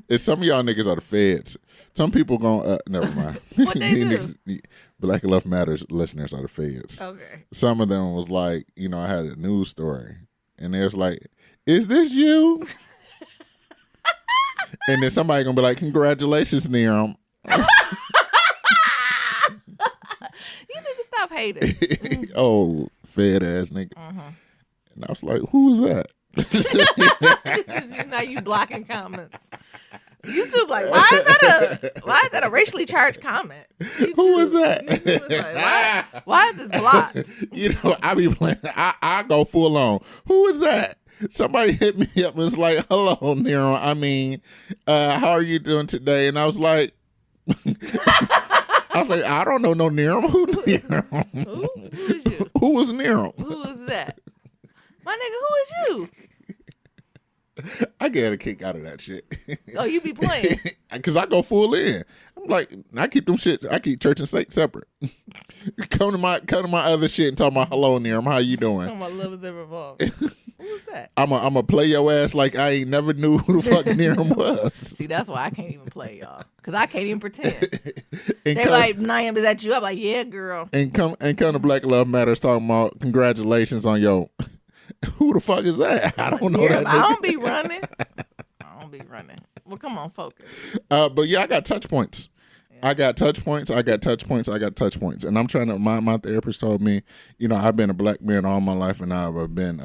[SPEAKER 1] If some of y'all niggas are the feds, some people gon' never mind.
[SPEAKER 2] What they do?
[SPEAKER 1] Black Love Matters listeners are the feds.
[SPEAKER 2] Okay.
[SPEAKER 1] Some of them was like, I had a news story, and they was like, "Is this you?" And then somebody gonna be like, "Congratulations, Nerum."
[SPEAKER 2] You need to stop hating.
[SPEAKER 1] Oh, fed ass niggas. Uh-huh. And I was like, "Who was that?"
[SPEAKER 2] Now you blocking comments. YouTube why is that a racially charged comment? YouTube,
[SPEAKER 1] who was that?
[SPEAKER 2] Why is this blocked?
[SPEAKER 1] I be playing. I go full on. Who is that? Somebody hit me up and was like, "Hello, Nero. How are you doing today?" And I was like, I don't know no Nero. Who Nero?
[SPEAKER 2] Who is you?
[SPEAKER 1] Who was Nero?
[SPEAKER 2] Who is that? My nigga, who is you?
[SPEAKER 1] I get a kick out of that shit.
[SPEAKER 2] Oh, you be playing?
[SPEAKER 1] Because I go full in. I'm like, I keep church and state separate. Come to my other shit and talk about hello, Niram. How you doing?
[SPEAKER 2] Talking about love is ever involved. Who's that?
[SPEAKER 1] I'm a play your ass like I ain't never knew who the fuck Niram was.
[SPEAKER 2] See, that's why I can't even play y'all. Because I can't even pretend. They like, Niam, is that you? I'm like, yeah, girl.
[SPEAKER 1] And come to Black Love Matters talking about congratulations on your... Who the fuck is that? I don't know that.
[SPEAKER 2] I don't be running. Well, come on, focus.
[SPEAKER 1] But yeah, I got touch points. Yeah. I got touch points. And I'm trying to, my therapist told me, I've been a black man all my life, and I've been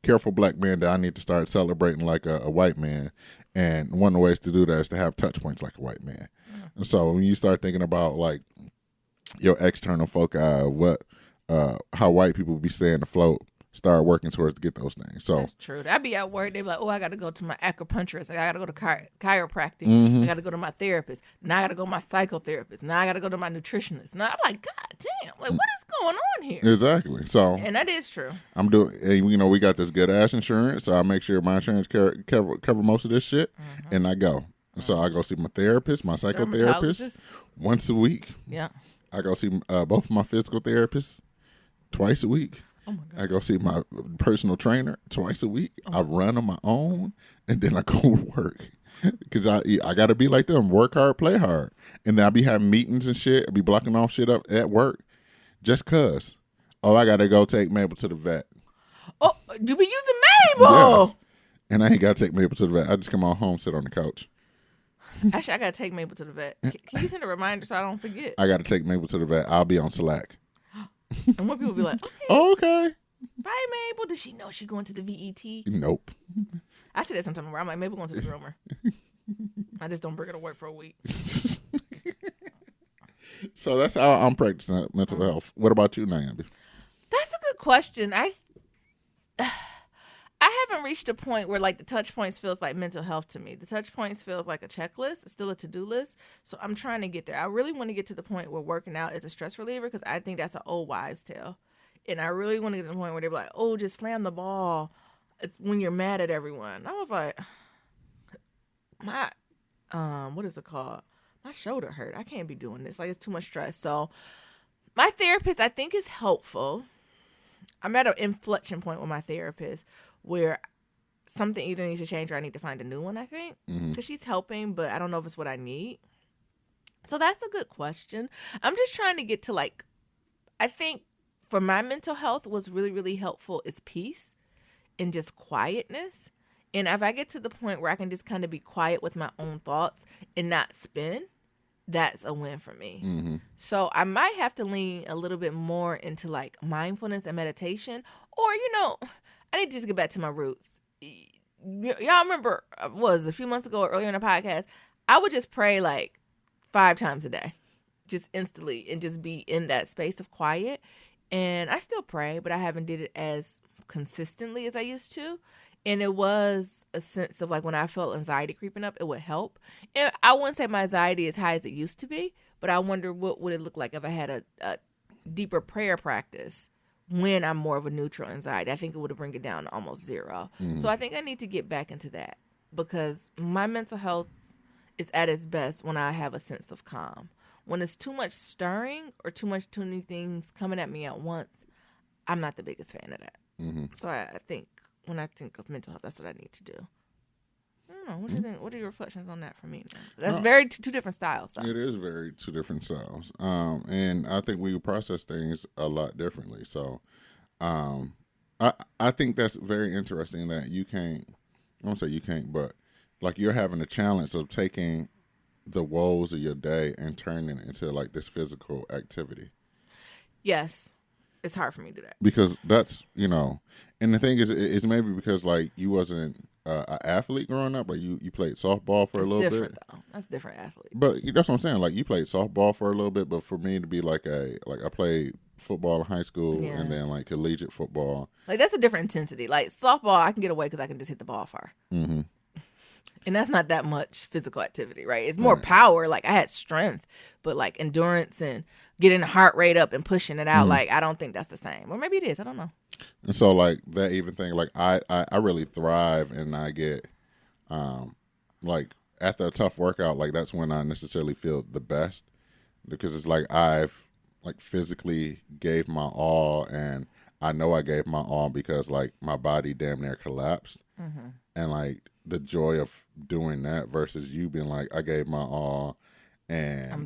[SPEAKER 1] careful black man that I need to start celebrating like a white man. And one of the ways to do that is to have touch points like a white man. Mm. And so when you start thinking about like your external foci, how white people be staying afloat, start working towards to get those things. So
[SPEAKER 2] that's true. I'd be at work. They'd be like, "Oh, I got to go to my acupuncturist. I got to go to chiropractic. I got to go to my therapist. Now I got to go to my psychotherapist. Now I got to go to my nutritionist." Now I'm like, "God damn! Like, what is going on here?"
[SPEAKER 1] Exactly. So,
[SPEAKER 2] and that is true.
[SPEAKER 1] I'm doing. You know, we got this good ass insurance, so I make sure my insurance cover most of this shit, and I go. So I go see my therapist, my psychotherapist, once a week.
[SPEAKER 2] Yeah.
[SPEAKER 1] I go see both of my physical therapists twice a week.
[SPEAKER 2] Oh my God.
[SPEAKER 1] I go see my personal trainer twice a week. I run on my own, and then I go to work because I got to be like them, work hard, play hard, and then I be having meetings and shit. I be blocking off shit up at work just cause. Oh, I got to go take Mabel to the vet.
[SPEAKER 2] Oh, you be using Mabel?
[SPEAKER 1] Yes. And I ain't got to take Mabel to the vet. I just come on home, sit on the couch.
[SPEAKER 2] Actually, I got to take Mabel to the vet. Can you send a reminder so I don't forget?
[SPEAKER 1] I got to take Mabel to the vet. I'll be on Slack.
[SPEAKER 2] And when people be like,
[SPEAKER 1] okay.
[SPEAKER 2] Bye, Mabel. Does she know she's going to the VET?
[SPEAKER 1] Nope.
[SPEAKER 2] I say that sometimes where I'm like, Mabel going to the groomer. I just don't bring her to work for a week.
[SPEAKER 1] So that's how I'm practicing mental health. What about you, Naomi?
[SPEAKER 2] That's a good question. I haven't reached a point where like the touch points feels like mental health to me. The touch points feels like a checklist. It's still a to-do list. So I'm trying to get there. I really want to get to the point where working out is a stress reliever because I think that's an old wives' tale. And I really want to get to the point where they're like, oh, just slam the ball. It's when you're mad at everyone. I was like, my, what is it called? My shoulder hurt. I can't be doing this. Like, it's too much stress. So my therapist, I think, is helpful. I'm at an inflection point with my therapist where something either needs to change or I need to find a new one, I think. Because she's helping, but I don't know if it's what I need. So that's a good question. I'm just trying to get to, like, I think for my mental health, what's really, really helpful is peace and just quietness. And if I get to the point where I can just kind of be quiet with my own thoughts and not spin, that's a win for me. So I might have to lean a little bit more into like mindfulness and meditation, or, you know, I need to just get back to my roots. Y'all remember, was a few months ago or earlier in the podcast, I would just pray like 5 times a day, just instantly, and just be in that space of quiet. And I still pray, but I haven't did it as consistently as I used to. And it was a sense of like when I felt anxiety creeping up, it would help. And I wouldn't say my anxiety is high as it used to be, but I wonder what would it look like if I had a deeper prayer practice when I'm more of a neutral anxiety. I think it would bring it down to almost 0. So I think I need to get back into that because my mental health is at its best when I have a sense of calm. When it's too much stirring or too many things coming at me at once, I'm not the biggest fan of that. So I think when I think of mental health, that's what I need to do. I don't know. What do you think? What are your reflections on that for me now? That's very two different styles. Though.
[SPEAKER 1] It is very 2 different styles. And I think we process things a lot differently. So I think that's very interesting that you can't, I won't say you can't, but like you're having a challenge of taking the woes of your day and turning it into like this physical activity.
[SPEAKER 2] Yes. It's hard for me to do that.
[SPEAKER 1] Because that's, you know, and the thing is, it's maybe because like you wasn't an athlete growing up, like you played softball for a little bit. That's different
[SPEAKER 2] though. That's different athlete.
[SPEAKER 1] But that's what I'm saying. Like you played softball for a little bit, but for me to be like I played football in high school and then like collegiate football.
[SPEAKER 2] Like that's a different intensity. Like softball, I can get away because I can just hit the ball far. And that's not that much physical activity, right? It's more power. Like I had strength, but like endurance and getting the heart rate up and pushing it out. Like I don't think that's the same. Or maybe it is. I don't know.
[SPEAKER 1] And so like that even thing, like I really thrive and I get like after a tough workout, like that's when I necessarily feel the best because it's like I've like physically gave my all and I know I gave my all because like my body damn near collapsed. And like the joy of doing that versus you being like, I gave my all and
[SPEAKER 2] I'm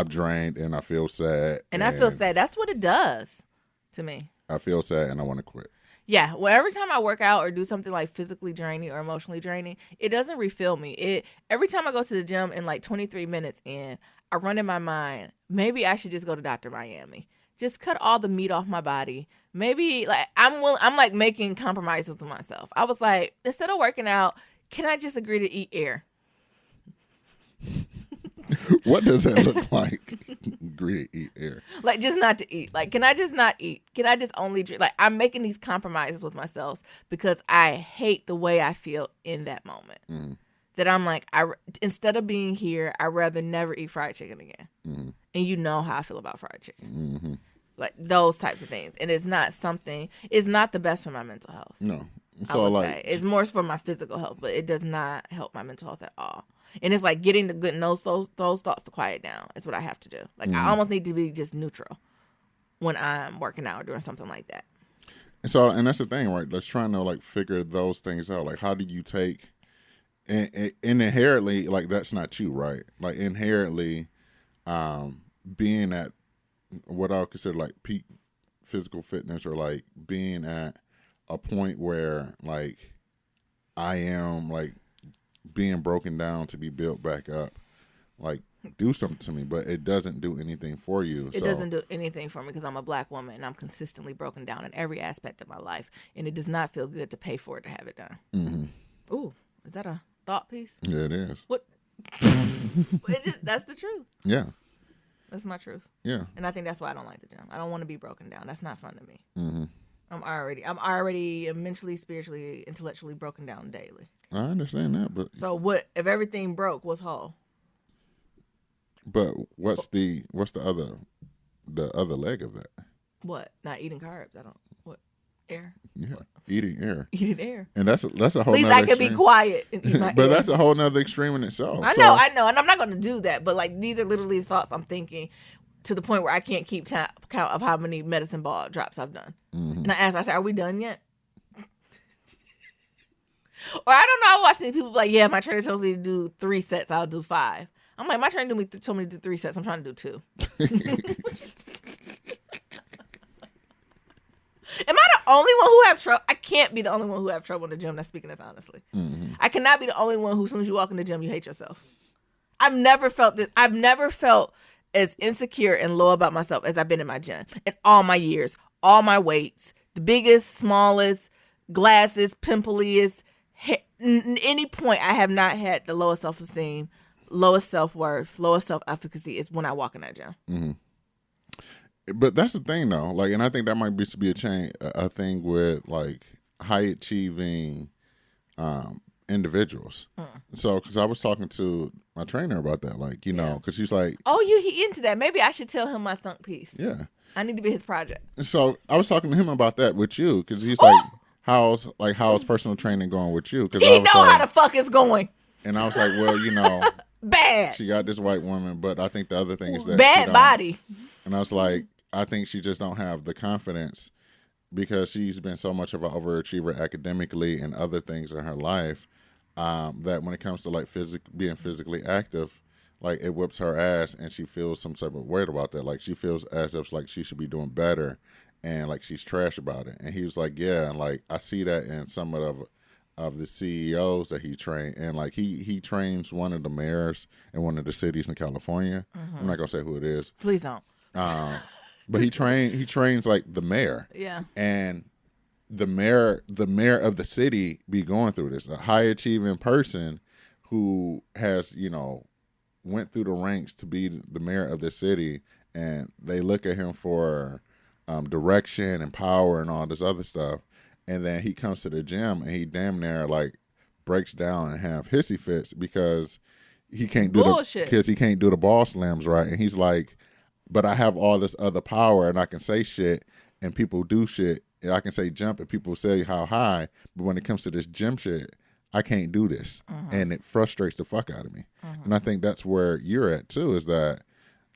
[SPEAKER 2] drained
[SPEAKER 1] and I feel sad.
[SPEAKER 2] And I feel sad. That's what it does to me.
[SPEAKER 1] I feel sad and I want to quit.
[SPEAKER 2] Yeah. Well, every time I work out or do something like physically draining or emotionally draining, it doesn't refill me. Every time I go to the gym and like 23 minutes in, I run in my mind, maybe I should just go to Dr. Miami. Just cut all the meat off my body. Maybe like I'm like making compromises with myself. I was like, instead of working out, can I just agree to eat air?
[SPEAKER 1] What does that look like? Agree to eat air.
[SPEAKER 2] Like, just not to eat. Like, can I just not eat? Can I just only drink? Like, I'm making these compromises with myself because I hate the way I feel in that moment.
[SPEAKER 1] Mm.
[SPEAKER 2] That I'm like, instead of being here, I'd rather never eat fried chicken again.
[SPEAKER 1] Mm.
[SPEAKER 2] And you know how I feel about fried chicken.
[SPEAKER 1] Mm-hmm.
[SPEAKER 2] Like, those types of things. And it's not the best for my mental health.
[SPEAKER 1] No.
[SPEAKER 2] I would say. It's more for my physical health, but it does not help my mental health at all. And it's like getting those thoughts to quiet down is what I have to do. Like, I almost need to be just neutral when I'm working out or doing something like that.
[SPEAKER 1] And that's the thing, right? Let's try to like figure those things out. Like, how do you take and inherently, like, that's not you, right? Like, inherently, being at what I would consider like peak physical fitness, or like being at a point where like I am like being broken down to be built back up, like, do something to me, but it doesn't do anything for you.
[SPEAKER 2] It doesn't do anything for me because I'm a black woman and I'm consistently broken down in every aspect of my life, and it does not feel good to pay for it to have it done.
[SPEAKER 1] Mm-hmm.
[SPEAKER 2] Ooh, is that a thought piece?
[SPEAKER 1] Yeah, it is.
[SPEAKER 2] What? That's the truth.
[SPEAKER 1] Yeah.
[SPEAKER 2] That's my truth.
[SPEAKER 1] Yeah.
[SPEAKER 2] And I think that's why I don't like the gym. I don't want to be broken down. That's not fun to me.
[SPEAKER 1] Mm-hmm.
[SPEAKER 2] I'm already mentally, spiritually, intellectually broken down daily.
[SPEAKER 1] I understand that, but
[SPEAKER 2] so what if everything broke? What's whole?
[SPEAKER 1] But what's the other leg of that?
[SPEAKER 2] What? Not eating carbs. I don't. What? Air.
[SPEAKER 1] Yeah, eating air.
[SPEAKER 2] Eating air.
[SPEAKER 1] And that's a whole.
[SPEAKER 2] At least I can be quiet and eat my
[SPEAKER 1] but
[SPEAKER 2] air.
[SPEAKER 1] that's a whole nother extreme in itself.
[SPEAKER 2] I know, and I'm not going to do that. But like, these are literally the thoughts I'm thinking, to the point where I can't keep count of how many medicine ball drops I've done.
[SPEAKER 1] Mm-hmm.
[SPEAKER 2] And I said, "Are we done yet?" Or I don't know. I watch these people be like, "Yeah, my trainer tells me to do 3 sets. I'll do 5." I'm like, my trainer told me to do 3 sets. I'm trying to do 2. Am I the only one who have trouble? I can't be the only one who have trouble in the gym. That's speaking this honestly.
[SPEAKER 1] Mm-hmm.
[SPEAKER 2] I cannot be the only one who, as soon as you walk in the gym, you hate yourself. I've never felt this. I've never felt as insecure and low about myself as I've been in my gym in all my years, all my weights, the biggest, smallest, glasses, pimpliest. Any point I have not had the lowest self-esteem, lowest self-worth, lowest self-efficacy is when I walk in that gym.
[SPEAKER 1] Mm-hmm. But that's the thing, though. Like, and I think that might be a thing with like high achieving individuals. So, because I was talking to my trainer about that, like, you know, because she's like,
[SPEAKER 2] "Oh, he into that? Maybe I should tell him my thunk piece."
[SPEAKER 1] Yeah,
[SPEAKER 2] I need to be his project.
[SPEAKER 1] So I was talking to him about that with you, because he's like, how's personal training going with you? Because
[SPEAKER 2] he know how the fuck it's going.
[SPEAKER 1] And I was like, well, you know,
[SPEAKER 2] bad.
[SPEAKER 1] She got this white woman, but I think the other thing is that
[SPEAKER 2] bad body.
[SPEAKER 1] And I was like, I think she just don't have the confidence, because she's been so much of an overachiever academically and other things in her life, that when it comes to like being physically active, like, it whips her ass, and she feels some type of weight about that. Like, she feels as if like she should be doing better, and like she's trash about it. And he was like, yeah, and like I see that in some of the CEOs that he trained, and like he trains one of the mayors in one of the cities in California. Mm-hmm. I'm not gonna say who it is.
[SPEAKER 2] Please don't.
[SPEAKER 1] But he trains like the mayor.
[SPEAKER 2] Yeah.
[SPEAKER 1] And the mayor of the city be going through this. A high achieving person who has, you know, went through the ranks to be the mayor of the city, and they look at him for direction and power and all this other stuff. And then he comes to the gym and he damn near like breaks down and have hissy fits because he can't do the ball slams right. And he's like, but I have all this other power, and I can say shit and people do shit. And I can say jump and people say how high, but when it comes to this gym shit, I can't do this. Mm-hmm. And it frustrates the fuck out of me. Mm-hmm. And I think that's where you're at too, is that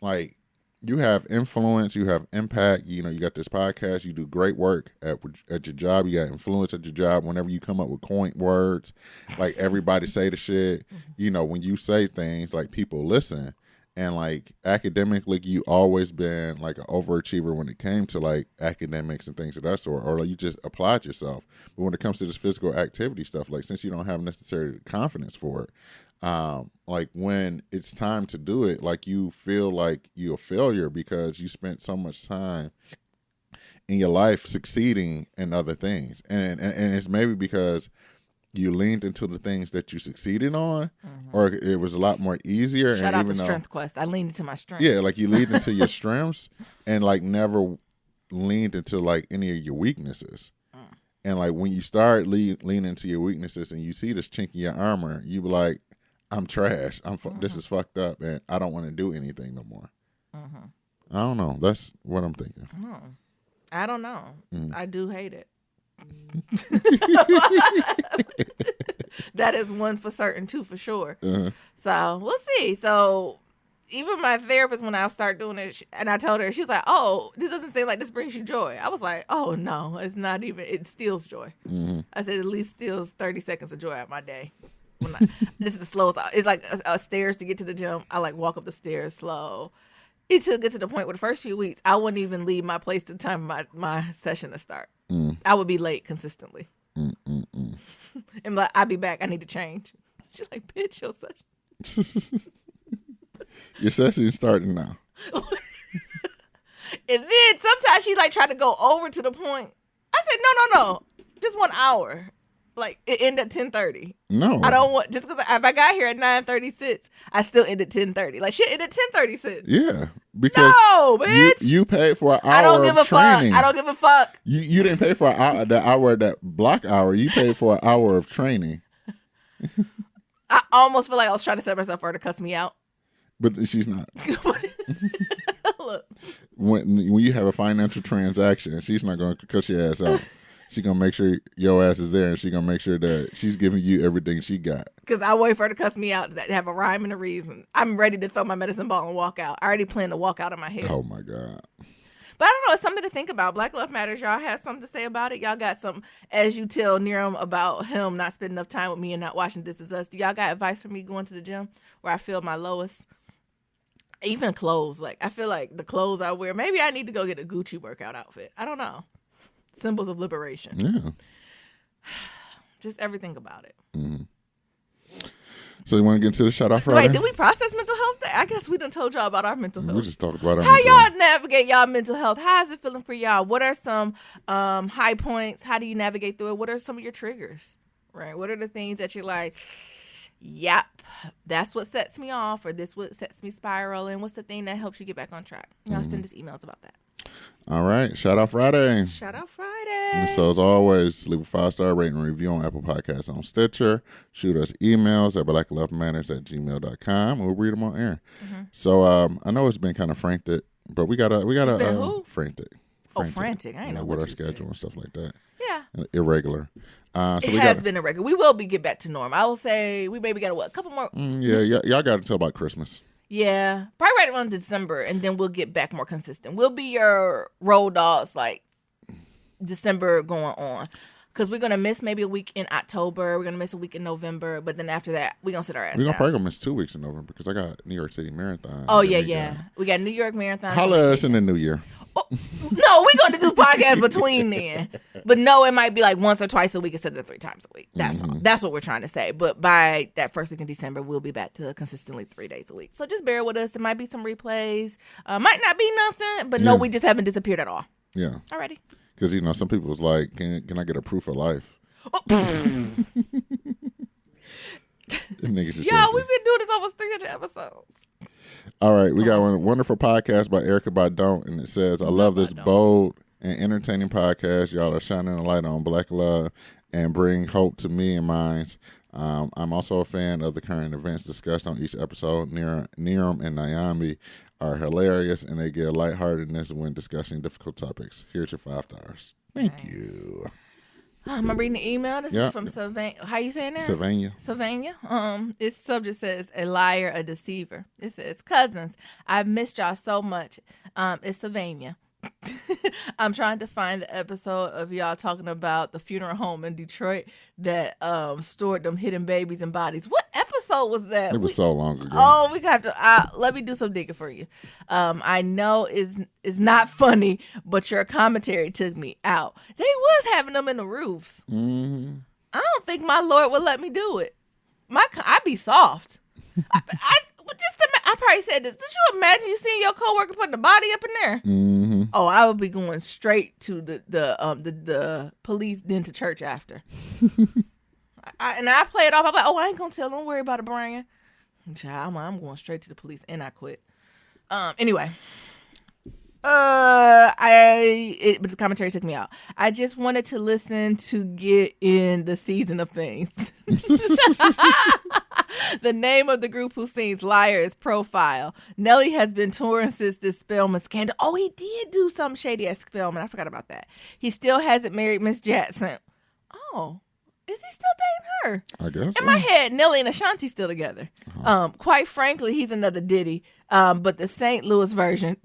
[SPEAKER 1] like you have influence, you have impact, you know, you got this podcast, you do great work at your job, you got influence at your job. Whenever you come up with quaint words, like everybody say the shit, you know, when you say things, like people listen. And like academically, you always been like an overachiever when it came to like academics and things of that sort, or like you just applied yourself. But when it comes to this physical activity stuff, like since you don't have necessary confidence for it, like when it's time to do it, like you feel like you're a failure because you spent so much time in your life succeeding in other things, and it's maybe because you leaned into the things that you succeeded on, or it was a lot more easier.
[SPEAKER 2] Shout out to Strength Quest. I leaned into my strengths.
[SPEAKER 1] Yeah, like you leaned into your strengths and like never leaned into like any of your weaknesses. And like when you start leaning into your weaknesses and you see this chink in your armor, you be like, I'm trash. This is fucked up, and I don't want to do anything no more. I don't know. That's what I'm thinking.
[SPEAKER 2] I don't know. I do hate it. That is one for certain, two for sure. So we'll see. So even my therapist, when I start doing it, and I told her, she was like, "Oh, this doesn't seem like this brings you joy." I was like, "Oh no, it's not even. It steals joy." I said, "At least steals 30 seconds of joy out of my day." This is the slowest. It's like a stairs to get to the gym. I like walk up the stairs slow. It took it to the point where the first few weeks I wouldn't even leave my place to the time my session to start. I would be late consistently. And like, I'd be back. I need to change. She's like, "Bitch, your session."
[SPEAKER 1] Your session is starting now.
[SPEAKER 2] And then sometimes she like try to go over to the point. I said, no, just 1 hour. Like it ended at 10:30.
[SPEAKER 1] No,
[SPEAKER 2] I don't want just because if I got here at 9:36, I still ended 10:30. Like shit ended 10:36.
[SPEAKER 1] Yeah, because
[SPEAKER 2] no, bitch,
[SPEAKER 1] you paid for an hour.
[SPEAKER 2] I don't give a
[SPEAKER 1] training.
[SPEAKER 2] fuck. I don't give a fuck.
[SPEAKER 1] You didn't pay for the hour, that block hour. You paid for an hour of training.
[SPEAKER 2] I almost feel like I was trying to set myself for her to cuss me out.
[SPEAKER 1] But she's not.
[SPEAKER 2] Look,
[SPEAKER 1] when you have a financial transaction, she's not going to cuss your ass out. She's going to make sure your ass is there, and she's going to make sure that she's giving you everything she got.
[SPEAKER 2] Because I wait for her to cuss me out, to have a rhyme and a reason. I'm ready to throw my medicine ball and walk out. I already planned to walk out of my head.
[SPEAKER 1] Oh, my God.
[SPEAKER 2] But I don't know. It's something to think about. Black Love Matters. Y'all have something to say about it? Y'all got some, as you tell Niram about him not spending enough time with me and not watching This Is Us. Do y'all got advice for me going to the gym where I feel my lowest? Even clothes. Like, I feel like the clothes I wear, maybe I need to go get a Gucci workout outfit. I don't know. Symbols of liberation.
[SPEAKER 1] Yeah.
[SPEAKER 2] Just everything about it.
[SPEAKER 1] So you want to get into the shout out Friday?
[SPEAKER 2] Wait, did we process mental health day? I guess we done told y'all about our mental health.
[SPEAKER 1] We just talked about our
[SPEAKER 2] How
[SPEAKER 1] mental
[SPEAKER 2] y'all
[SPEAKER 1] health.
[SPEAKER 2] navigate y'all mental health? How is it feeling for y'all? What are some high points? How do you navigate through it? What are some of your triggers? Right? What are the things that you're like, yep, that's what sets me off, or this what sets me spiraling? What's the thing that helps you get back on track? Y'all send us emails about that.
[SPEAKER 1] All right. Shout out Friday.
[SPEAKER 2] Shout out Friday.
[SPEAKER 1] And so as always, leave a 5-star rating and review on Apple Podcasts on Stitcher. Shoot us emails at blacklovematters@gmail.com. We'll read them on air. So I know it's been kind of frantic, but we gotta frantic.
[SPEAKER 2] Oh, frantic. I ain't know
[SPEAKER 1] with
[SPEAKER 2] what
[SPEAKER 1] our
[SPEAKER 2] you
[SPEAKER 1] schedule
[SPEAKER 2] said.
[SPEAKER 1] And stuff like that.
[SPEAKER 2] Yeah.
[SPEAKER 1] Irregular. So
[SPEAKER 2] It has been irregular. We will get back to norm. I will say we maybe got a couple more.
[SPEAKER 1] Y'all got until about Christmas.
[SPEAKER 2] Yeah, probably right around December, and then we'll get back more consistent. We'll be your road dogs like December going on, because we're gonna miss maybe a week in October. We're gonna miss a week in November, but then after that, we're gonna sit our ass
[SPEAKER 1] We're
[SPEAKER 2] down.
[SPEAKER 1] gonna probably miss 2 weeks in November because I got New York City Marathon.
[SPEAKER 2] Oh yeah. We got New York Marathon.
[SPEAKER 1] Holla at us in the new year.
[SPEAKER 2] Oh, no, we're going to do podcasts between then. But no, it might be like once or twice a week instead of 3 times a week. That's all. That's what we're trying to say. But by that first week in December, we'll be back to consistently 3 days a week. So just bear with us. It might be some replays. Might not be nothing. But no, we just haven't disappeared at all.
[SPEAKER 1] Yeah.
[SPEAKER 2] Alrighty.
[SPEAKER 1] Because, some people was like, can I get a proof of life? Niggas just
[SPEAKER 2] Yo, we've been doing this almost 300 episodes.
[SPEAKER 1] All right, we got one wonderful podcast by Erica Badon, and it says, I love this bold and entertaining podcast. Y'all are shining a light on Black love and bring hope to me and mine. I'm also a fan of the current events discussed on each episode. Niram and Nyambi are hilarious, and they give lightheartedness when discussing difficult topics. Here's your 5 stars. Thank you.
[SPEAKER 2] I'm reading the email. This is from Sylvania. How you saying that? Sylvania. Its subject says, a liar, a deceiver. It says, cousins, I've missed y'all so much. It's Sylvania. I'm trying to find the episode of y'all talking about the funeral home in Detroit that stored them hidden babies and bodies. What episode was that?
[SPEAKER 1] It was so long ago.
[SPEAKER 2] Oh, we got to let me do some digging for you. I know it's not funny, but your commentary took me out. They was having them in the roofs. I don't think my Lord would let me do it. I'd be soft. I probably said this. Did you imagine you seeing your coworker putting the body up in there? Oh, I would be going straight to the police, then to church after. I play it off. I'm like, oh, I ain't gonna tell. Don't worry about it, Brian. Child, I'm going straight to the police, and I quit. Anyway. But the commentary took me out. I just wanted to listen to get in the season of things. The name of the group who sings Liar is Profile. Nelly has been touring since this Spelman scandal. Oh, he did do something shady at Spelman. I forgot about that. He still hasn't married Miss Jackson. Oh, is he still dating her?
[SPEAKER 1] I guess.
[SPEAKER 2] In my head, Nelly and Ashanti still together. Quite frankly, he's another Diddy, but the St. Louis version.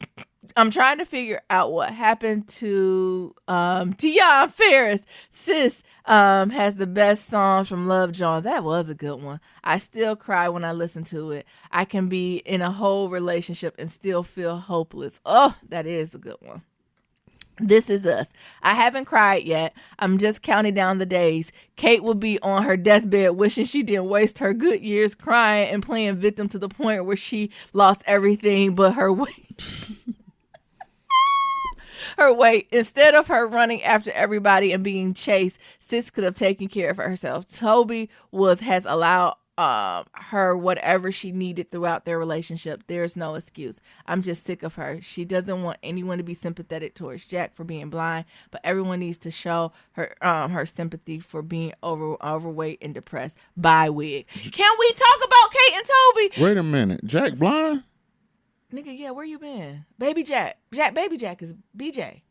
[SPEAKER 2] I'm trying to figure out what happened to Deion Ferris. Sis has the best songs from Love Jones. That was a good one. I still cry when I listen to it. I can be in a whole relationship and still feel hopeless. Oh, that is a good one. This Is Us. I haven't cried yet. I'm just counting down the days. Kate will be on her deathbed wishing she didn't waste her good years crying and playing victim to the point where she lost everything but her weight. Her weight. Instead of her running after everybody and being chased, Sis could have taken care of herself. Toby has allowed her whatever she needed throughout their relationship. There's no excuse. I'm just sick of her. She doesn't want anyone to be sympathetic towards Jack for being blind, but everyone needs to show her her sympathy for being overweight and depressed. Bye, wig. Can we talk about Kate and Toby?
[SPEAKER 1] Wait a minute. Jack blind?
[SPEAKER 2] Nigga, yeah, where you been? Baby Jack. Baby Jack is BJ.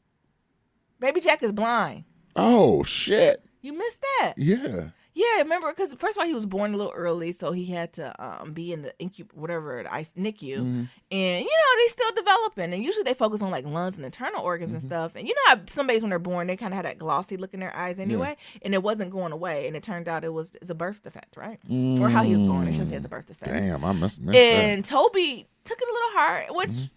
[SPEAKER 2] Baby Jack is blind.
[SPEAKER 1] Oh, shit.
[SPEAKER 2] You missed that?
[SPEAKER 1] Yeah.
[SPEAKER 2] Yeah, remember, because first of all, he was born a little early, so he had to be in the NICU. Mm-hmm. And, they still developing. And usually they focus on, like, lungs and internal organs and stuff. And you know how some babies, when they're born, they kind of have that glossy look in their eyes anyway? Yeah. And it wasn't going away. And it turned out it's a birth defect, right? Or how he was born. I should say it's a birth defect.
[SPEAKER 1] Damn, I missed that.
[SPEAKER 2] And Toby took it a little hard, which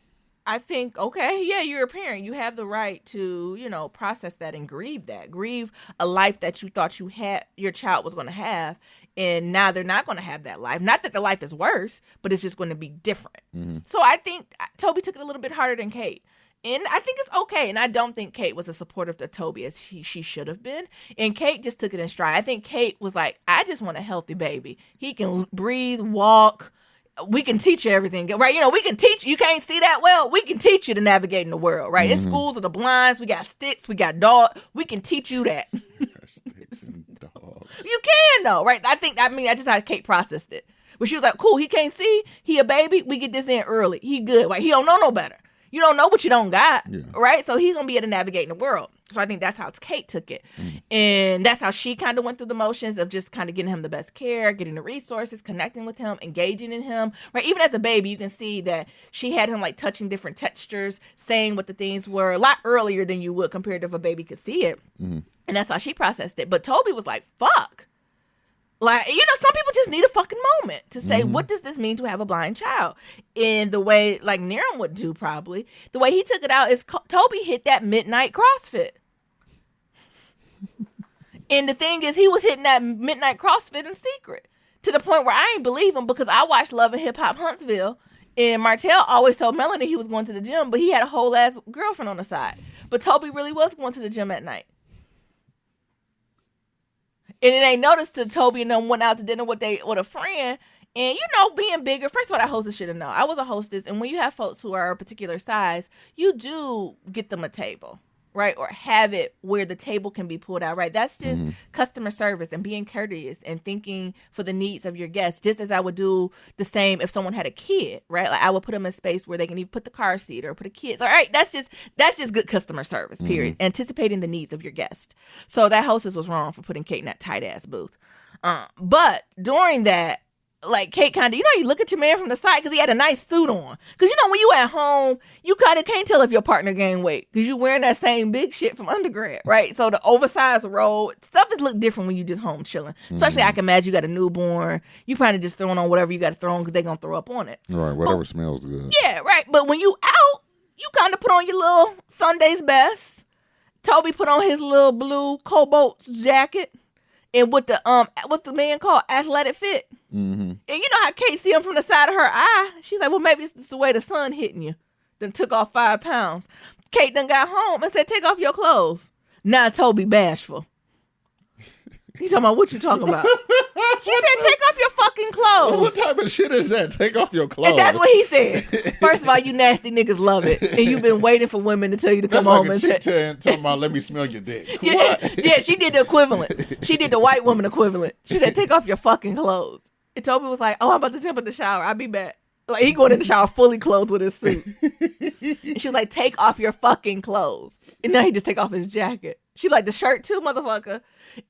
[SPEAKER 2] I think, okay, yeah, you're a parent. You have the right to, process that and grieve that. Grieve a life that you thought your child was going to have, and now they're not going to have that life. Not that the life is worse, but it's just going to be different. Mm-hmm. So I think Toby took it a little bit harder than Kate. And I think it's okay. And I don't think Kate was as supportive to Toby as she should have been. And Kate just took it in stride. I think Kate was like, I just want a healthy baby. He can breathe, walk. We can teach you everything, right? We can teach you. You can't see that well. We can teach you to navigate in the world, right? Mm-hmm. It's schools of the blinds. We got sticks. We got dogs. We can teach you that.
[SPEAKER 1] Sticks and dogs.
[SPEAKER 2] You can, though, right? I just how Kate processed it. But she was like, cool, he can't see. He a baby. We get this in early. He good. Right? He don't know no better. You don't know what you don't got, right? So he's going to be able to navigate in the world. So I think that's how Kate took it. And that's how she kind of went through the motions of just kind of getting him the best care, getting the resources, connecting with him, engaging in him, right? Even as a baby, you can see that she had him like touching different textures, saying what the things were a lot earlier than you would compared to if a baby could see it. Mm-hmm. And that's how she processed it. But Toby was like, fuck. Like, some people just need a fucking moment to say, what does this mean to have a blind child? In the way, like Niram would do probably, the way he took it out is Toby hit that midnight CrossFit. And the thing is, he was hitting that midnight CrossFit in secret to the point where I ain't believe him because I watched Love and Hip Hop Huntsville, and Martell always told Melanie he was going to the gym, but he had a whole ass girlfriend on the side. But Toby really was going to the gym at night. And it ain't noticed till Toby and them went out to dinner with a friend. And, being bigger, first of all, that hostess should have known. I was a hostess, and when you have folks who are a particular size, you do get them a table, right? Or have it where the table can be pulled out, right? That's just customer service and being courteous and thinking for the needs of your guests, just as I would do the same if someone had a kid, right? Like I would put them in a space where they can even put the car seat or put a kid. So, all right, that's just good customer service, period. Anticipating the needs of your guest. So that hostess was wrong for putting Kate in that tight ass booth. But during that, like Kate kind of, you look at your man from the side because he had a nice suit on. Because, when you at home, you kind of can't tell if your partner gained weight because you wearing that same big shit from undergrad, right? So the oversized robe, stuff is look different when you just home chilling. Especially I can imagine you got a newborn. You probably just throwing on whatever you got to throw on because they're going to throw up on it.
[SPEAKER 1] Right, whatever smells good.
[SPEAKER 2] Yeah, right. But when you out, you kind of put on your little Sunday's best. Toby put on his little blue Cobalt jacket. And with the, what's the man called? Athletic Fit. Mm-hmm. And you know how Kate see him from the side of her eye? She's like, well, maybe it's the way the sun hitting you. Then took off 5 pounds. Kate done got home and said, take off your clothes. Now Toby bashful. He talking about what you talking about? She said, take off your fucking clothes.
[SPEAKER 1] What type of shit is that? Take off your clothes.
[SPEAKER 2] And that's what he said. First of all, you nasty niggas love it. And you've been waiting for women to tell you to come home and
[SPEAKER 1] talking about, let me smell your dick.
[SPEAKER 2] Yeah,
[SPEAKER 1] What?
[SPEAKER 2] Yeah, she did the equivalent. She did the white woman equivalent. She said, take off your fucking clothes. And Toby was like, oh, I'm about to jump in the shower. I'll be back. Like, he going in the shower fully clothed with his suit. And she was like, take off your fucking clothes. And now he just take off his jacket. She like, the shirt too, motherfucker.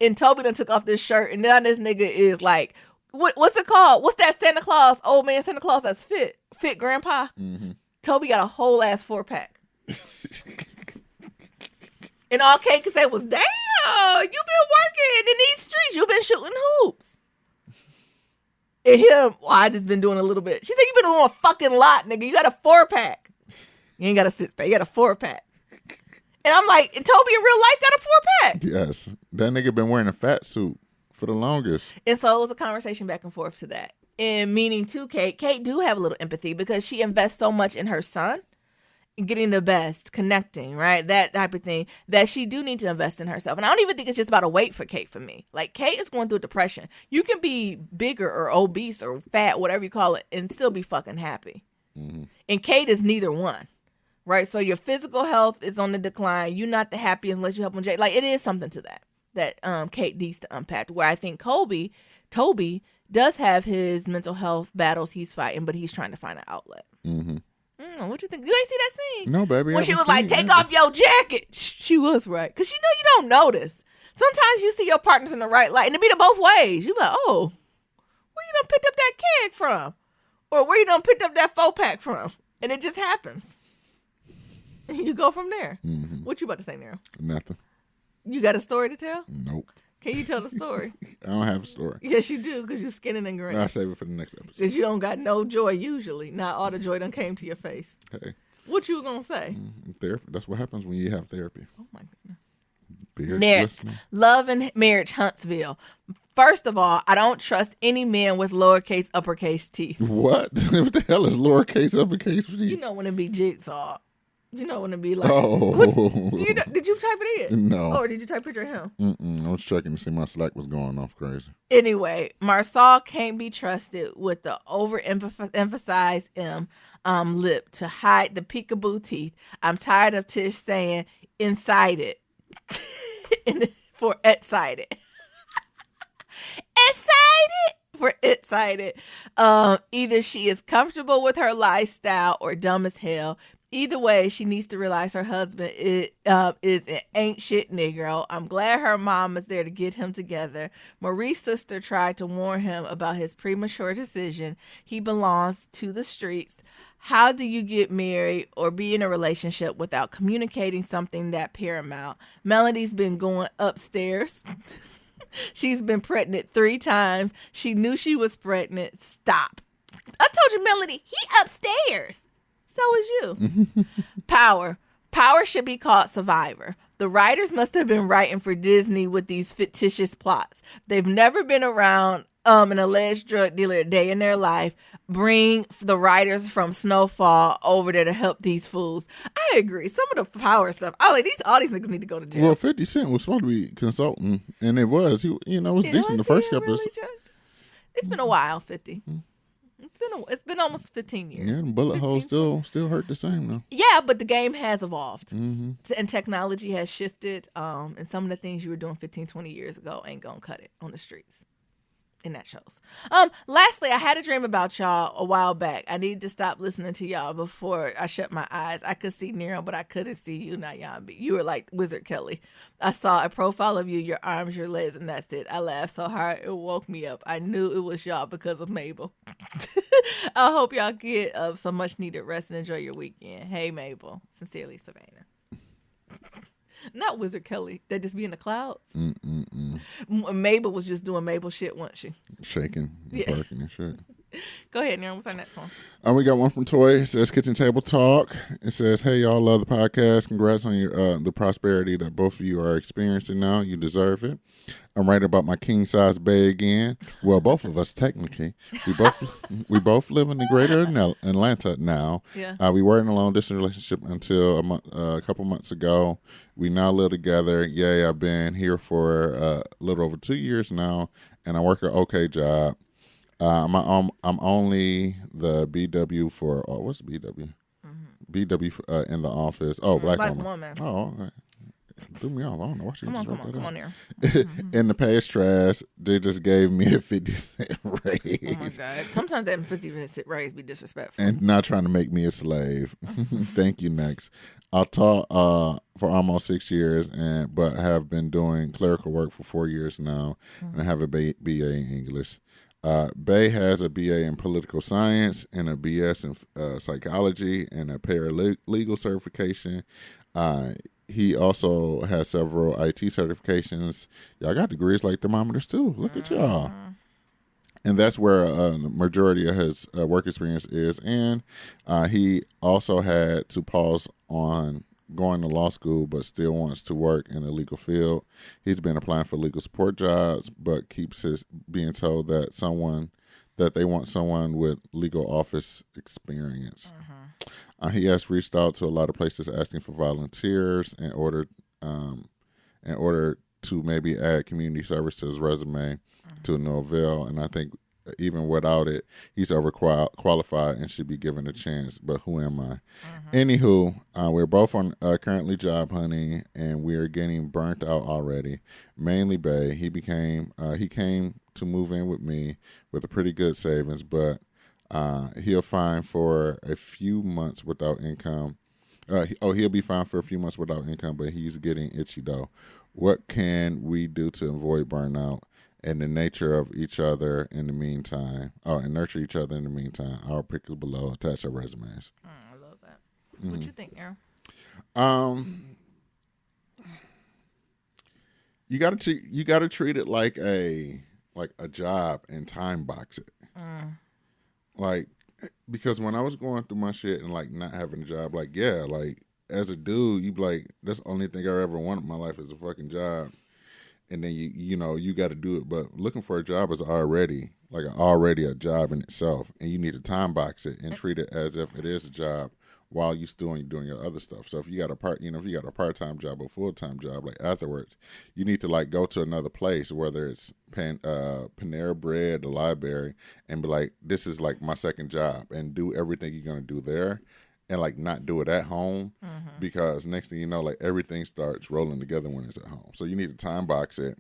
[SPEAKER 2] And Toby done took off this shirt. And now this nigga is like, what's it called? What's that Santa Claus, old man Santa Claus that's fit grandpa? Mm-hmm. Toby got a whole ass 4-pack. And all Kate could say was, damn, you been working in these streets. You been shooting hoops. And him, I just been doing a little bit. She said, you been doing a fucking lot, nigga. You got a 4-pack. You ain't got a 6-pack. You got a 4-pack. And I'm like, and Toby in real life got a 4-pack.
[SPEAKER 1] Yes. That nigga been wearing a fat suit for the longest.
[SPEAKER 2] And so it was a conversation back and forth to that. And meaning to Kate do have a little empathy because she invests so much in her son, getting the best, connecting, right? That type of thing, that she do need to invest in herself. And I don't even think it's just about a weight for Kate for me. Like, Kate is going through depression. You can be bigger or obese or fat, whatever you call it, and still be fucking happy. Mm-hmm. And Kate is neither one. Right, so your physical health is on the decline. You're not the happiest unless you help on Jay. Like, it is something to that Kate needs to unpack. Where I think Toby does have his mental health battles he's fighting, but he's trying to find an outlet. Mm-hmm. What you think? You ain't see that scene?
[SPEAKER 1] No, baby.
[SPEAKER 2] When she was like, "Take off your jacket," she was right because you don't notice. Sometimes you see your partners in the right light, and it be the both ways. You be like, "Oh, where you done picked up that keg from, or where you done picked up that 4-pack from?" And it just happens. You go from there. Mm-hmm. What you about to say, Nero?
[SPEAKER 1] Nothing.
[SPEAKER 2] You got a story to tell?
[SPEAKER 1] Nope.
[SPEAKER 2] Can you tell the story?
[SPEAKER 1] I don't have a story.
[SPEAKER 2] Yes, you do, because you're skinning and grinning.
[SPEAKER 1] I'll save it for the next episode.
[SPEAKER 2] Because you don't got no joy usually. Not all the joy done came to your face.
[SPEAKER 1] Hey.
[SPEAKER 2] What you gonna say?
[SPEAKER 1] Therapy. That's what happens when you have therapy.
[SPEAKER 2] Oh, my goodness. Next, Love and Marriage Huntsville. First of all, I don't trust any man with lowercase, uppercase teeth.
[SPEAKER 1] What? What the hell is lowercase, uppercase teeth?
[SPEAKER 2] You know when it be jigsaw. You know when it be like.
[SPEAKER 1] Oh.
[SPEAKER 2] Did you type it in?
[SPEAKER 1] No.
[SPEAKER 2] Or did you type a picture of him?
[SPEAKER 1] I was checking to see my Slack was going off crazy.
[SPEAKER 2] Anyway, Marsau can't be trusted with the overemphasized lip to hide the peekaboo teeth. I'm tired of Tish saying inside it for excited. Excited for excited. Either she is comfortable with her lifestyle or dumb as hell. Either way, she needs to realize her husband is an ain't shit Negro. I'm glad her mom is there to get him together. Marie's sister tried to warn him about his premature decision. He belongs to the streets. How do you get married or be in a relationship without communicating something that paramount? Melody's been going upstairs. She's been pregnant 3 times. She knew she was pregnant. Stop. I told you, Melody, he upstairs. So is you. Power. Power should be called Survivor. The writers must have been writing for Disney with these fictitious plots. They've never been around an alleged drug dealer a day in their life. Bring the writers from Snowfall over there to help these fools. I agree. Some of the power stuff. All these niggas need to go to jail.
[SPEAKER 1] Well, 50 Cent was supposed to be consulting, and it was. He, it was decent the first couple. Really
[SPEAKER 2] it's been a while, 50. It's been almost 15 years.
[SPEAKER 1] Yeah, bullet holes still hurt the same though.
[SPEAKER 2] Yeah, but the game has evolved. And technology has shifted. And some of the things you were doing 15, 20 years ago ain't gonna cut it on the streets. And that shows. Lastly, I had a dream about y'all a while back. I needed to stop listening to y'all before I shut my eyes. I could see Nero, but I couldn't see you, Nayambi. You were like Wizard Kelly. I saw a profile of you, your arms, your legs, and that's it. I laughed so hard it woke me up. I knew it was y'all because of Mabel. I hope y'all get some much needed rest and enjoy your weekend. Hey, Mabel. Sincerely, Savannah. Not Wizard Kelly. They just be in the clouds. Mabel was just doing Mabel shit, wasn't she?
[SPEAKER 1] Shaking and barking and shit.
[SPEAKER 2] Go ahead, Nero. What's our next one?
[SPEAKER 1] We got one from Toy. It says Kitchen Table Talk. It says, hey, y'all love the podcast. Congrats on your the prosperity that both of you are experiencing now. You deserve it. I'm writing about my king size bay again. Well, both of us technically. We both live in the greater Atlanta now.
[SPEAKER 2] Yeah.
[SPEAKER 1] We were in a long distance relationship until a couple months ago. We now live together. Yay, I've been here for a little over 2 years now, and I work an okay job. I'm only the BW for what's BW? Mm-hmm. BW in the office. Oh, black woman. Oh, okay. Threw me off. I don't know why she just wrote that up. Come on here. In the past trash, they just gave me a 50-cent raise.
[SPEAKER 2] Oh my God! Sometimes that 50-cent raise be disrespectful.
[SPEAKER 1] And not trying to make me a slave. Thank you. Next, I taught for almost 6 years, but have been doing clerical work for 4 years now, and I have a BA in English. Bay has a BA in political science and a BS in psychology and a paralegal certification. He also has several IT certifications. Y'all got degrees like thermometers too. Look at y'all. And that's where the majority of his work experience is. And he also had to pause on going to law school, but still wants to work in the legal field. He's been applying for legal support jobs, but keeps being told that they want someone with legal office experience. He has reached out to a lot of places asking for volunteers in order to maybe add community service to his resume to no avail. And I think even without it, he's overqualified and should be given a chance. But who am I? Anywho, we're both on currently job hunting, and we are getting burnt out already. Mainly Bay. He came to move in with me with a pretty good savings, but he'll fine for a few months without income. He'll be fine for a few months without income, but he's getting itchy though. What can we do to avoid burnout and the nature of each other in the meantime? And nurture each other in the meantime. Our pick is below. Attach our resumes.
[SPEAKER 2] I love that. What you think, Aaron?
[SPEAKER 1] You gotta treat it like a job and time box it. Like, because when I was going through my shit and like not having a job, like, yeah, like as a dude, you be like, that's the only thing I ever wanted in my life is a fucking job. And then you got to do it. But looking for a job is already a job in itself, and you need to time box it and treat it as if it is a job while you still doing your other stuff. So if you got a part-time job or full-time job, like afterwards, you need to like go to another place, whether it's Panera Bread, the library, and be like, this is like my second job, and do everything you're gonna do there, and like not do it at home, because next thing you know, like everything starts rolling together when it's at home. So you need to time box it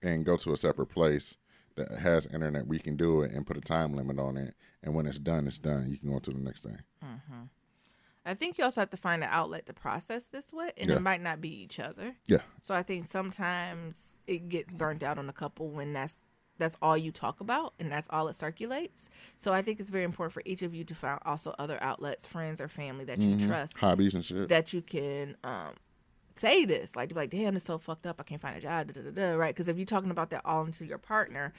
[SPEAKER 1] and go to a separate place that has internet where you can do it and put a time limit on it, and when it's done, it's done. You can go to the next thing.
[SPEAKER 2] I think you also have to find an outlet to process this with, and it might not be each other.
[SPEAKER 1] Yeah.
[SPEAKER 2] So I think sometimes it gets burnt out on a couple when that's all you talk about and that's all it circulates. So I think it's very important for each of you to find also other outlets, friends or family that you trust,
[SPEAKER 1] hobbies and shit,
[SPEAKER 2] that you can say this, like to be like, damn, it's so fucked up, I can't find a job, right? Because if you're talking about that all into your partner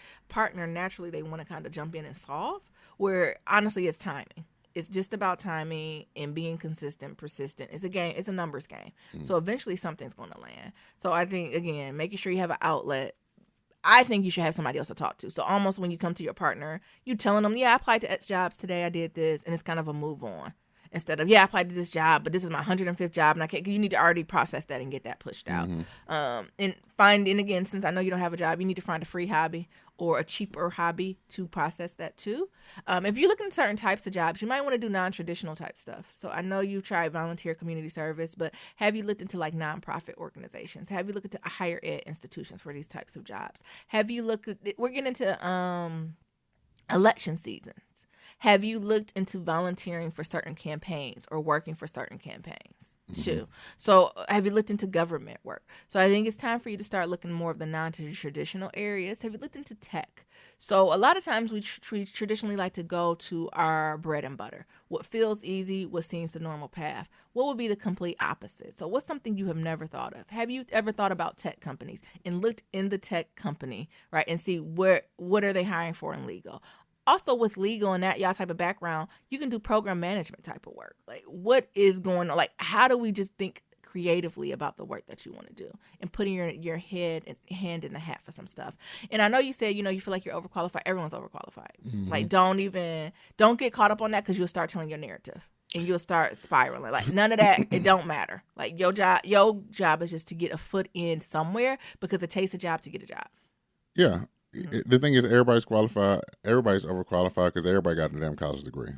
[SPEAKER 2] naturally they want to kind of jump in and solve. Where honestly, it's timing. It's just about timing and being consistent, persistent. It's a game. It's a numbers game. So eventually something's going to land. So I think, again, making sure you have an outlet. I think you should have somebody else to talk to. So almost when you come to your partner, you telling them, yeah, I applied to X jobs today. I did this. And it's kind of a move on. Instead of, yeah, I applied to this job, but this is my 105th job, and I can't. You need to already process that and get that pushed out. And again, since I know you don't have a job, you need to find a free hobby or a cheaper hobby to process that too. If you're looking at certain types of jobs, you might want to do non-traditional type stuff. So I know you tried volunteer community service, but have you looked into like nonprofit organizations? Have you looked into higher ed institutions for these types of jobs? Have you looked at, we're getting into election seasons. Have you looked into volunteering for certain campaigns or working for certain campaigns too? So have you looked into government work? So I think it's time for you to start looking more of the non-traditional areas. Have you looked into tech? So a lot of times we traditionally like to go to our bread and butter, what feels easy, what seems the normal path. What would be the complete opposite? So what's something you have never thought of? Have you ever thought about tech companies and looked in the tech company, right, and see what are they hiring for in legal? also with legal and that y'all type of background, you can do program management type of work. Like, what is going on? Like, how do we just think creatively about the work that you want to do and putting your hand in the hat for some stuff? And I know you said, you feel like you're overqualified. Everyone's overqualified.
[SPEAKER 1] Mm-hmm.
[SPEAKER 2] Like, don't get caught up on that, because you'll start telling your narrative and you'll start spiraling. Like, none of that, it don't matter. Like, your job is just to get a foot in somewhere, because it takes a job to get a job.
[SPEAKER 1] Yeah. The thing is, everybody's qualified. Everybody's overqualified because everybody got a damn college degree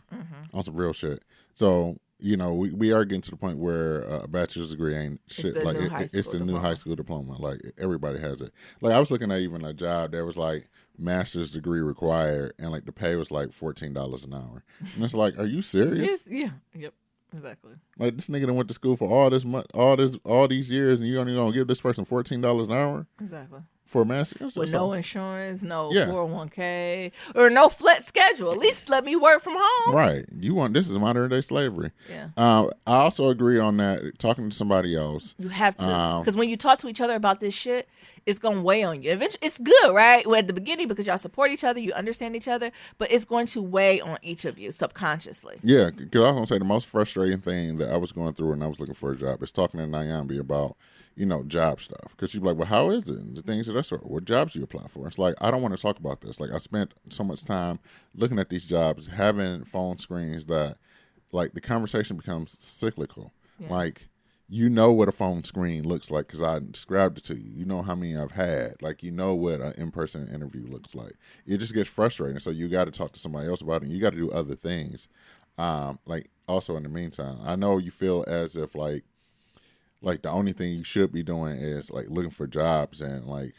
[SPEAKER 1] on some real shit. So, we are getting to the point where a bachelor's degree ain't shit. Like, it's the new high school diploma. Like, everybody has it. Like, I was looking at even a job that was like master's degree required, and like the pay was like $14 an hour. And it's like, are you serious?
[SPEAKER 2] Yeah. Yep. Exactly.
[SPEAKER 1] Like, this nigga done went to school for all these years, and you only gonna give this person $14 an hour?
[SPEAKER 2] Exactly.
[SPEAKER 1] For a master?
[SPEAKER 2] With no insurance, no 401k, or no flat schedule. At least let me work from home.
[SPEAKER 1] Right. This is modern day slavery.
[SPEAKER 2] Yeah.
[SPEAKER 1] I also agree on that. Talking to somebody else.
[SPEAKER 2] You have to. Because when you talk to each other about this shit, it's going to weigh on you. Eventually, it's good, right? Well, at the beginning, because y'all support each other, you understand each other, but it's going to weigh on each of you subconsciously.
[SPEAKER 1] Yeah. Because I was going to say the most frustrating thing that I was going through when I was looking for a job is talking to Nyambi about job stuff. Because she'd be like, well, how is it? And the things that I sort of, what jobs do you apply for? It's like, I don't want to talk about this. Like, I spent so much time looking at these jobs, having phone screens that, like, the conversation becomes cyclical. Yeah. Like, what a phone screen looks like because I described it to you. You know how many I've had. Like, what an in-person interview looks like. It just gets frustrating. So you got to talk to somebody else about it. And you got to do other things. Like, also in the meantime, I know you feel as if, like the only thing you should be doing is like looking for jobs and like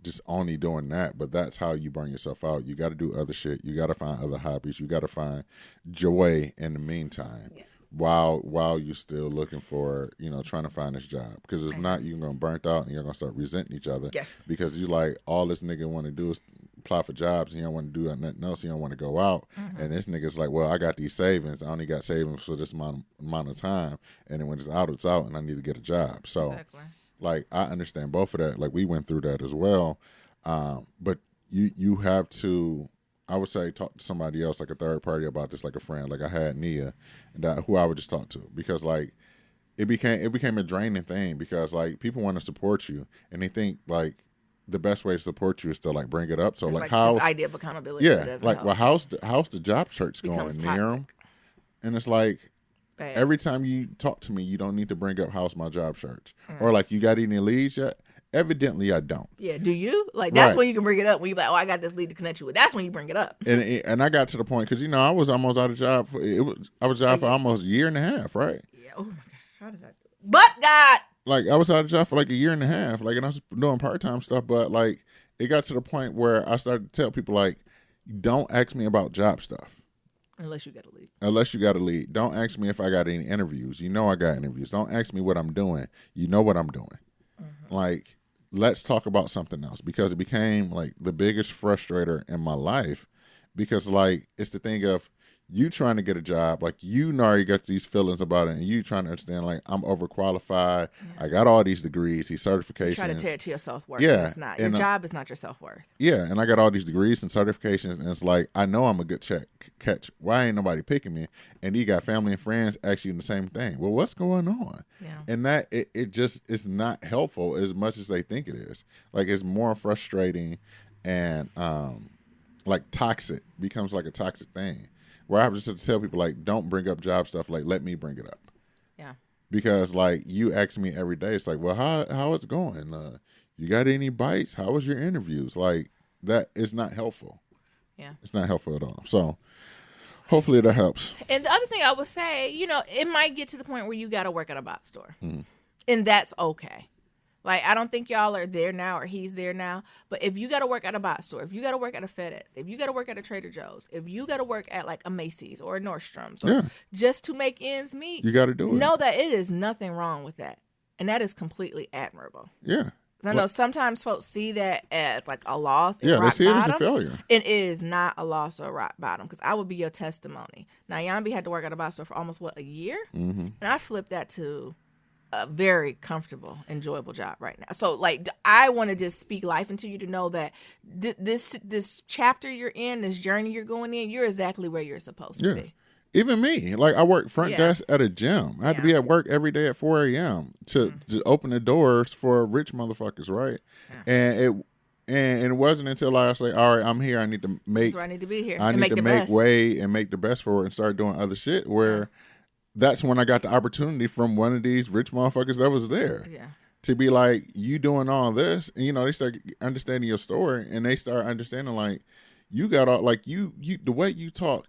[SPEAKER 1] just only doing that. But that's how you burn yourself out. You got to do other shit. You got to find other hobbies. You got to find joy in the meantime while you're still looking for, trying to find this job. Because if not, you're going to burn out and you're going to start resenting each other.
[SPEAKER 2] Yes.
[SPEAKER 1] Because you like, all this nigga want to do is apply for jobs. He don't want to do nothing else. He don't want to go out. Mm-hmm. And this nigga's like, well, I got these savings. I only got savings for this amount of time. And then when it's out, and I need to get a job. So, like, I understand both of that. Like, we went through that as well. But you have to, I would say, talk to somebody else, like a third party about this, like a friend. Like I had Nia, who I would just talk to. Because, like, it became a draining thing because, like, people want to support you. And they think, like, the best way to support you is to like bring it up. So like how
[SPEAKER 2] this idea of accountability.
[SPEAKER 1] Yeah, like help. Well, how's the job search going, Niram? And it's like every time you talk to me, you don't need to bring up how's my job search or like you got any leads yet. Evidently, I don't.
[SPEAKER 2] Yeah, do you? Like that's when you can bring it up when you like, oh, I got this lead to connect you with. That's when you bring it up.
[SPEAKER 1] And I got to the point because I was almost out of job. I was out for almost a year and a half, right?
[SPEAKER 2] Yeah. Oh my god, how did I do it? But God.
[SPEAKER 1] Like, I was out of job for like a year and a half, like, and I was doing part-time stuff, but, like, it got to the point where I started to tell people, like, don't ask me about job stuff.
[SPEAKER 2] Unless you got a lead.
[SPEAKER 1] Don't ask me if I got any interviews. I got interviews. Don't ask me what I'm doing. You know what I'm doing. Mm-hmm. Like, let's talk about something else because it became, like, the biggest frustrator in my life because, like, it's the thing of, you trying to get a job, like already got these feelings about it, and you trying to understand, like, I'm overqualified. Yeah. I got all these degrees, these certifications. You
[SPEAKER 2] try to tear it to your self-worth.
[SPEAKER 1] Yeah.
[SPEAKER 2] It's not. Your job is not your self-worth.
[SPEAKER 1] Yeah, and I got all these degrees and certifications, and it's like, I know I'm a good catch. Why ain't nobody picking me? And you got family and friends asking you the same thing. Well, what's going on?
[SPEAKER 2] Yeah.
[SPEAKER 1] And that, it just is not helpful as much as they think it is. Like, it's more frustrating and, like, toxic. Becomes like a toxic thing. Where I have just to tell people, like, don't bring up job stuff. Like, let me bring it up.
[SPEAKER 2] Yeah.
[SPEAKER 1] Because, like, you ask me every day. It's like, well, how it's going? You got any bites? How was your interviews? Like, that is not helpful.
[SPEAKER 2] Yeah. It's
[SPEAKER 1] not helpful at all. So, hopefully that helps.
[SPEAKER 2] And the other thing I would say, it might get to the point where you got to work at a bot store.
[SPEAKER 1] Mm-hmm.
[SPEAKER 2] And that's okay. Like, I don't think y'all are there now or he's there now. But if you got to work at a bot store, if you got to work at a FedEx, if you got to work at a Trader Joe's, if you got to work at, like, a Macy's or a Nordstrom's, or just to make ends meet,
[SPEAKER 1] you got to do it.
[SPEAKER 2] Know that it is nothing wrong with that. And that is completely admirable.
[SPEAKER 1] Yeah.
[SPEAKER 2] I know sometimes folks see that as, like, a loss.
[SPEAKER 1] Yeah, they see it as a failure.
[SPEAKER 2] It is not a loss or a rock bottom because I would be your testimony. Now, Nyambi had to work at a bot store for almost, a year?
[SPEAKER 1] Mm-hmm.
[SPEAKER 2] And I flipped that to a very comfortable, enjoyable job right now. So like I want to just speak life into you to know that this chapter you're in, this journey you're going in, you're exactly where you're supposed to be.
[SPEAKER 1] Even me, like I work front desk at a gym. I had to be at work every day at 4 a.m. to open the doors for rich motherfuckers, right? And it wasn't until I was like, all right, I'm here. I need to make.
[SPEAKER 2] This is where I need to be here.
[SPEAKER 1] I need to make way and make the best for it and start doing other shit. Where that's when I got the opportunity from one of these rich motherfuckers that was there.
[SPEAKER 2] Yeah.
[SPEAKER 1] To be like, you doing all this, and they start understanding your story, and they start understanding like you got all like you the way you talk.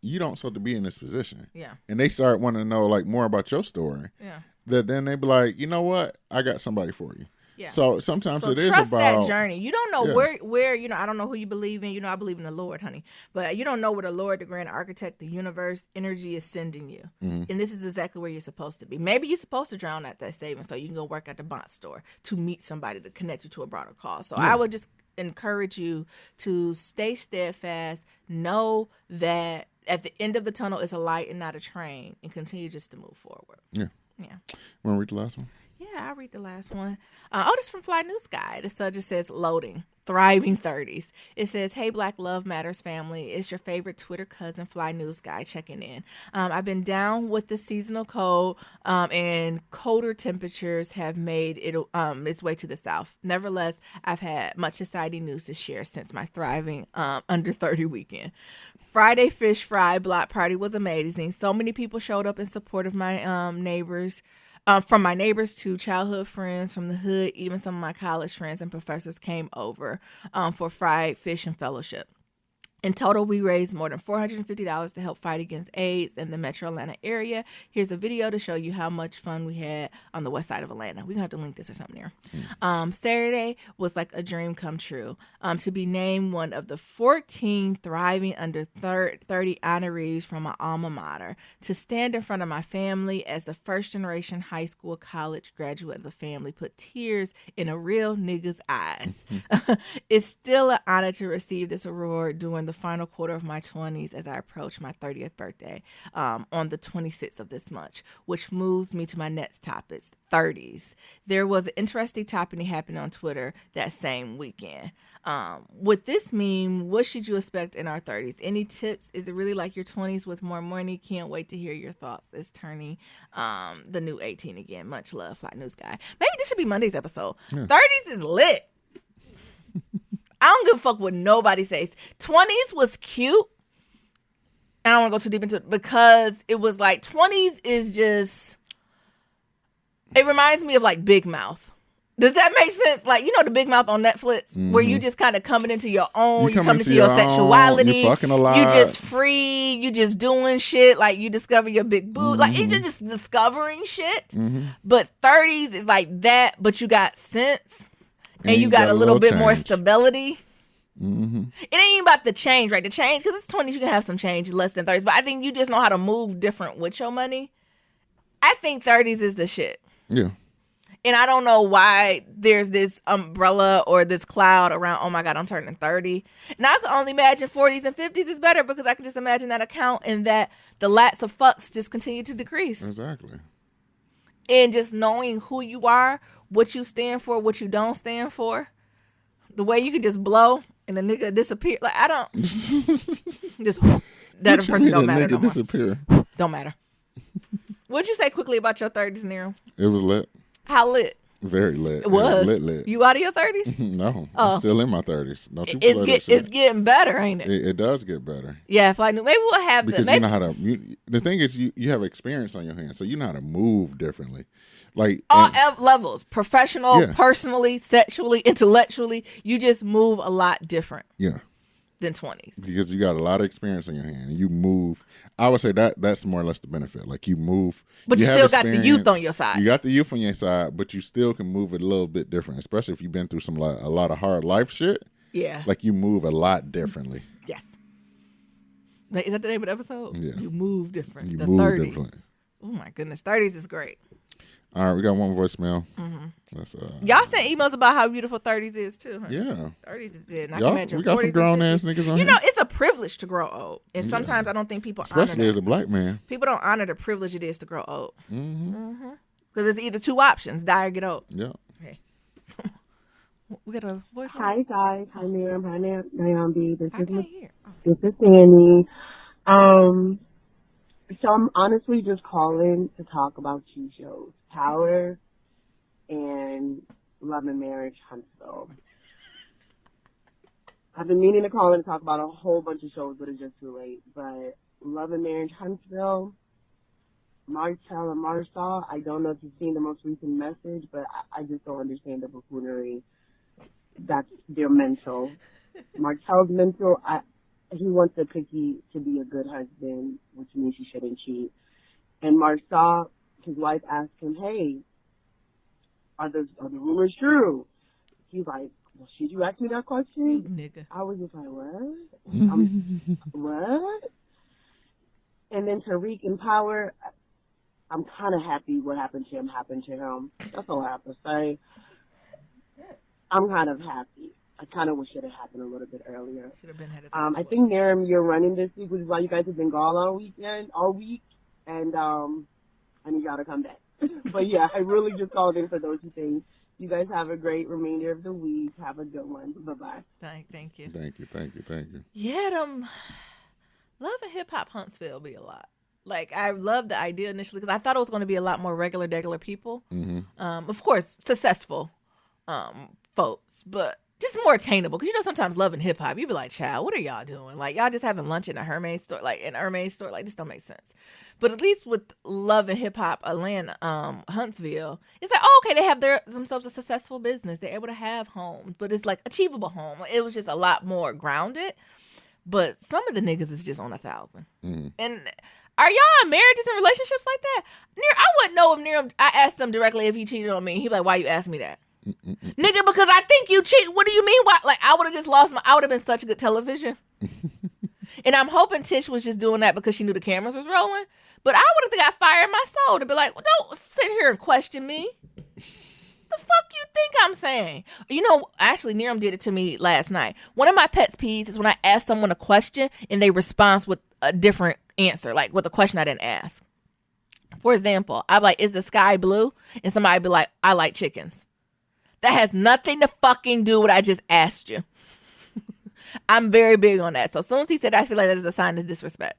[SPEAKER 1] You don't supposed to be in this position.
[SPEAKER 2] Yeah.
[SPEAKER 1] And they start wanting to know like more about your story.
[SPEAKER 2] Yeah.
[SPEAKER 1] That then they be like, you know what? I got somebody for you.
[SPEAKER 2] Yeah.
[SPEAKER 1] So sometimes it is
[SPEAKER 2] trust
[SPEAKER 1] about
[SPEAKER 2] that journey. You don't know where I don't know who you believe in. I believe in the Lord, honey. But you don't know where the Lord, the grand architect, the universe, energy is sending you. Mm-hmm. And this is exactly where you're supposed to be. Maybe you're supposed to drown at that savings so you can go work at the bond store to meet somebody to connect you to a broader cause. So I would just encourage you to stay steadfast. Know that at the end of the tunnel is a light and not a train, and continue just to move forward.
[SPEAKER 1] Yeah.
[SPEAKER 2] Yeah.
[SPEAKER 1] Want to read the last one?
[SPEAKER 2] Yeah, I'll read the last one. This is from Fly News Guy. The subject says, loading, thriving 30s. It says, hey, Black Love Matters family. It's your favorite Twitter cousin, Fly News Guy, checking in. I've been down with the seasonal cold, and colder temperatures have made it its way to the south. Nevertheless, I've had much exciting news to share since my thriving under 30 weekend. Friday Fish Fry block party was amazing. So many people showed up in support of my neighbors. From my neighbors to childhood friends from the hood, even some of my college friends and professors came over for fried fish and fellowship. In total, we raised more than $450 to help fight against AIDS in the metro Atlanta area. Here's a video to show you how much fun we had on the west side of Atlanta. We're going to have to link this or something there. Saturday was like a dream come true. To be named one of the 14 thriving under 30 honorees from my alma mater. To stand in front of my family as the first generation high school college graduate of the family put tears in a real nigga's eyes. It's still an honor to receive this award during the final quarter of my 20s as I approach my 30th birthday on the 26th of this month, which moves me to my next topics, 30s. There was an interesting topic happening on Twitter that same weekend. With this meme, what should you expect in our 30s? Any tips? Is it really like your 20s with more money? Can't wait to hear your thoughts. It's turning the new 18 again. Much love, Fly News Guy. Maybe this should be Monday's episode. Yeah. 30s is lit. I don't give a fuck what nobody says. 20s was cute. I don't want to go too deep into it because it was like 20s is just, it reminds me of like Big Mouth. Does that make sense? Like, the Big Mouth on Netflix, where you just kind of coming into your own, you come into your sexuality,
[SPEAKER 1] you fucking a lot.
[SPEAKER 2] You just free, you just doing shit, like you discover your big boo, like you're just discovering shit. But 30s is like that, but you got sense. And you got a little bit more stability. It ain't even about the change, right? The change, because it's 20s, you can have some change less than 30s. But I think you just know how to move different with your money. I think 30s is the shit.
[SPEAKER 1] Yeah.
[SPEAKER 2] And I don't know why there's this umbrella or this cloud around, oh my God, I'm turning 30. And I can only imagine 40s and 50s is better because I can just imagine that account and that the lots of fucks just continue to decrease.
[SPEAKER 1] Exactly.
[SPEAKER 2] And just knowing who you are, what you stand for, what you don't stand for, the way you can just blow and the nigga disappear. Like, I don't just that a person don't matter no more.
[SPEAKER 1] Disappear.
[SPEAKER 2] Don't matter. What'd you say quickly about your 30s, Nero?
[SPEAKER 1] It was lit.
[SPEAKER 2] How lit?
[SPEAKER 1] Very lit.
[SPEAKER 2] It was
[SPEAKER 1] lit.
[SPEAKER 2] You out of your 30s?
[SPEAKER 1] No, I'm still in my 30s. Don't you
[SPEAKER 2] it's getting better, ain't it?
[SPEAKER 1] It does get better.
[SPEAKER 2] Yeah, if I knew, maybe we'll have
[SPEAKER 1] because you know how to. The thing is, you have experience on your hands, so you know how to move differently. Like
[SPEAKER 2] all levels, professional, personally, sexually, intellectually, you just move a lot different.
[SPEAKER 1] Yeah.
[SPEAKER 2] Than 20s.
[SPEAKER 1] Because you got a lot of experience in your hand and you move. I would say that's more or less the benefit. Like you move.
[SPEAKER 2] But you still got the youth on your side.
[SPEAKER 1] You got the youth on your side, but you still can move it a little bit different, especially if you've been through a lot of hard life shit.
[SPEAKER 2] Yeah.
[SPEAKER 1] Like you move a lot differently.
[SPEAKER 2] Yes. Is that the name of the episode?
[SPEAKER 1] Yeah.
[SPEAKER 2] You move different.
[SPEAKER 1] You
[SPEAKER 2] the
[SPEAKER 1] move
[SPEAKER 2] 30s.
[SPEAKER 1] different.
[SPEAKER 2] Oh my goodness. 30s is great.
[SPEAKER 1] All right, we got one voicemail.
[SPEAKER 2] Y'all sent emails about how beautiful 30s is too. Huh?
[SPEAKER 1] Yeah,
[SPEAKER 2] 30s is it. I can imagine
[SPEAKER 1] we got
[SPEAKER 2] 40s
[SPEAKER 1] some grown ass niggas on here.
[SPEAKER 2] It's a privilege to grow old, and sometimes I don't think people
[SPEAKER 1] especially
[SPEAKER 2] honor
[SPEAKER 1] as a black man.
[SPEAKER 2] People don't honor the privilege it is to grow old. Because it's either two options: die or get old.
[SPEAKER 1] Yeah.
[SPEAKER 2] Okay. We got a voice.
[SPEAKER 3] Hi guys. Hi Miriam. Hi Naomi. This is
[SPEAKER 2] hear.
[SPEAKER 3] This is Sammy. So I'm honestly just calling to talk about two shows: Power and Love and Marriage Huntsville. I've been meaning to call in and talk about a whole bunch of shows, but it's just too late. But Love and Marriage Huntsville, Martell and Marshaw, I don't know if you've seen the most recent message, but I just don't understand the buffoonery. That's their mental. Martell's mental, he wants the cookie to be a good husband, which means he shouldn't cheat. And Marshaw, his wife asked him, hey, are the rumors true? He's like, well, should you ask me that question?
[SPEAKER 2] Nigga.
[SPEAKER 3] I was just like, what? What? And then Tariq in Power, I'm kind of happy what happened to him. That's all I have to say. I'm kind of happy. I kind of wish it had happened a little bit earlier.
[SPEAKER 2] Should have been had his
[SPEAKER 3] I think, Miriam, you're running this week, which is why you guys have been gone all week, and I need y'all to come back. But yeah, I really just called in for those two things. You guys have a great remainder of the week. Have a good one. Bye-bye.
[SPEAKER 2] Thank you.
[SPEAKER 1] Thank you.
[SPEAKER 2] Yeah, Love and Hip Hop Huntsville be a lot. Like, I love the idea initially because I thought it was going to be a lot more regular people.
[SPEAKER 1] Mm-hmm.
[SPEAKER 2] Of course, successful folks, but just more attainable. Because, sometimes Love and Hip Hop, you be like, child, what are y'all doing? Like, y'all just having lunch in a Hermes store, like, this don't make sense. But at least with Love and Hip Hop Atlanta, Huntsville, it's like, oh, okay, they have themselves a successful business. They're able to have homes, but it's like achievable home. It was just a lot more grounded. But some of the niggas is just on 1,000.
[SPEAKER 1] Mm-hmm.
[SPEAKER 2] And are y'all in marriages and relationships like that? I wouldn't know if I asked him directly if he cheated on me. He'd be like, why you ask me that? Nigga, because I think you cheat. What do you mean? Why? Like, I would have just I would have been such good television. And I'm hoping Tish was just doing that because she knew the cameras was rolling. But I would have got fire in my soul to be like, well, don't sit here and question me. The fuck you think I'm saying? Actually, Niram did it to me last night. One of my pet peeves is when I ask someone a question and they respond with a different answer, like with a question I didn't ask. For example, I'm like, is the sky blue? And somebody be like, I like chickens. That has nothing to fucking do with what I just asked you. I'm very big on that. So as soon as he said, I feel like that is a sign of disrespect.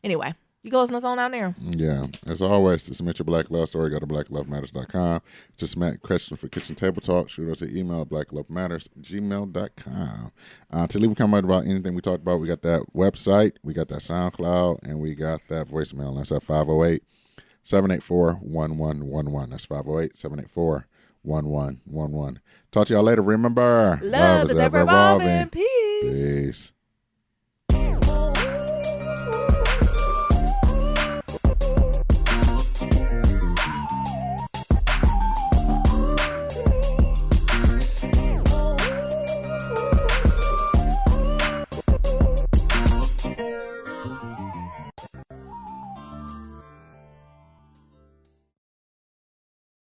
[SPEAKER 2] Anyway, you closing us on out there?
[SPEAKER 1] Yeah. As always, to submit your Black Love story, go to blacklovematters.com. To submit questions for Kitchen Table Talk, shoot us an email at blacklovematters@gmail.com. To leave a comment about anything we talked about, we got that website, we got that SoundCloud, and we got that voicemail. That's at 508-784-1111. That's 508-784-1111. Talk to y'all later. Remember,
[SPEAKER 2] love is ever evolving. Peace.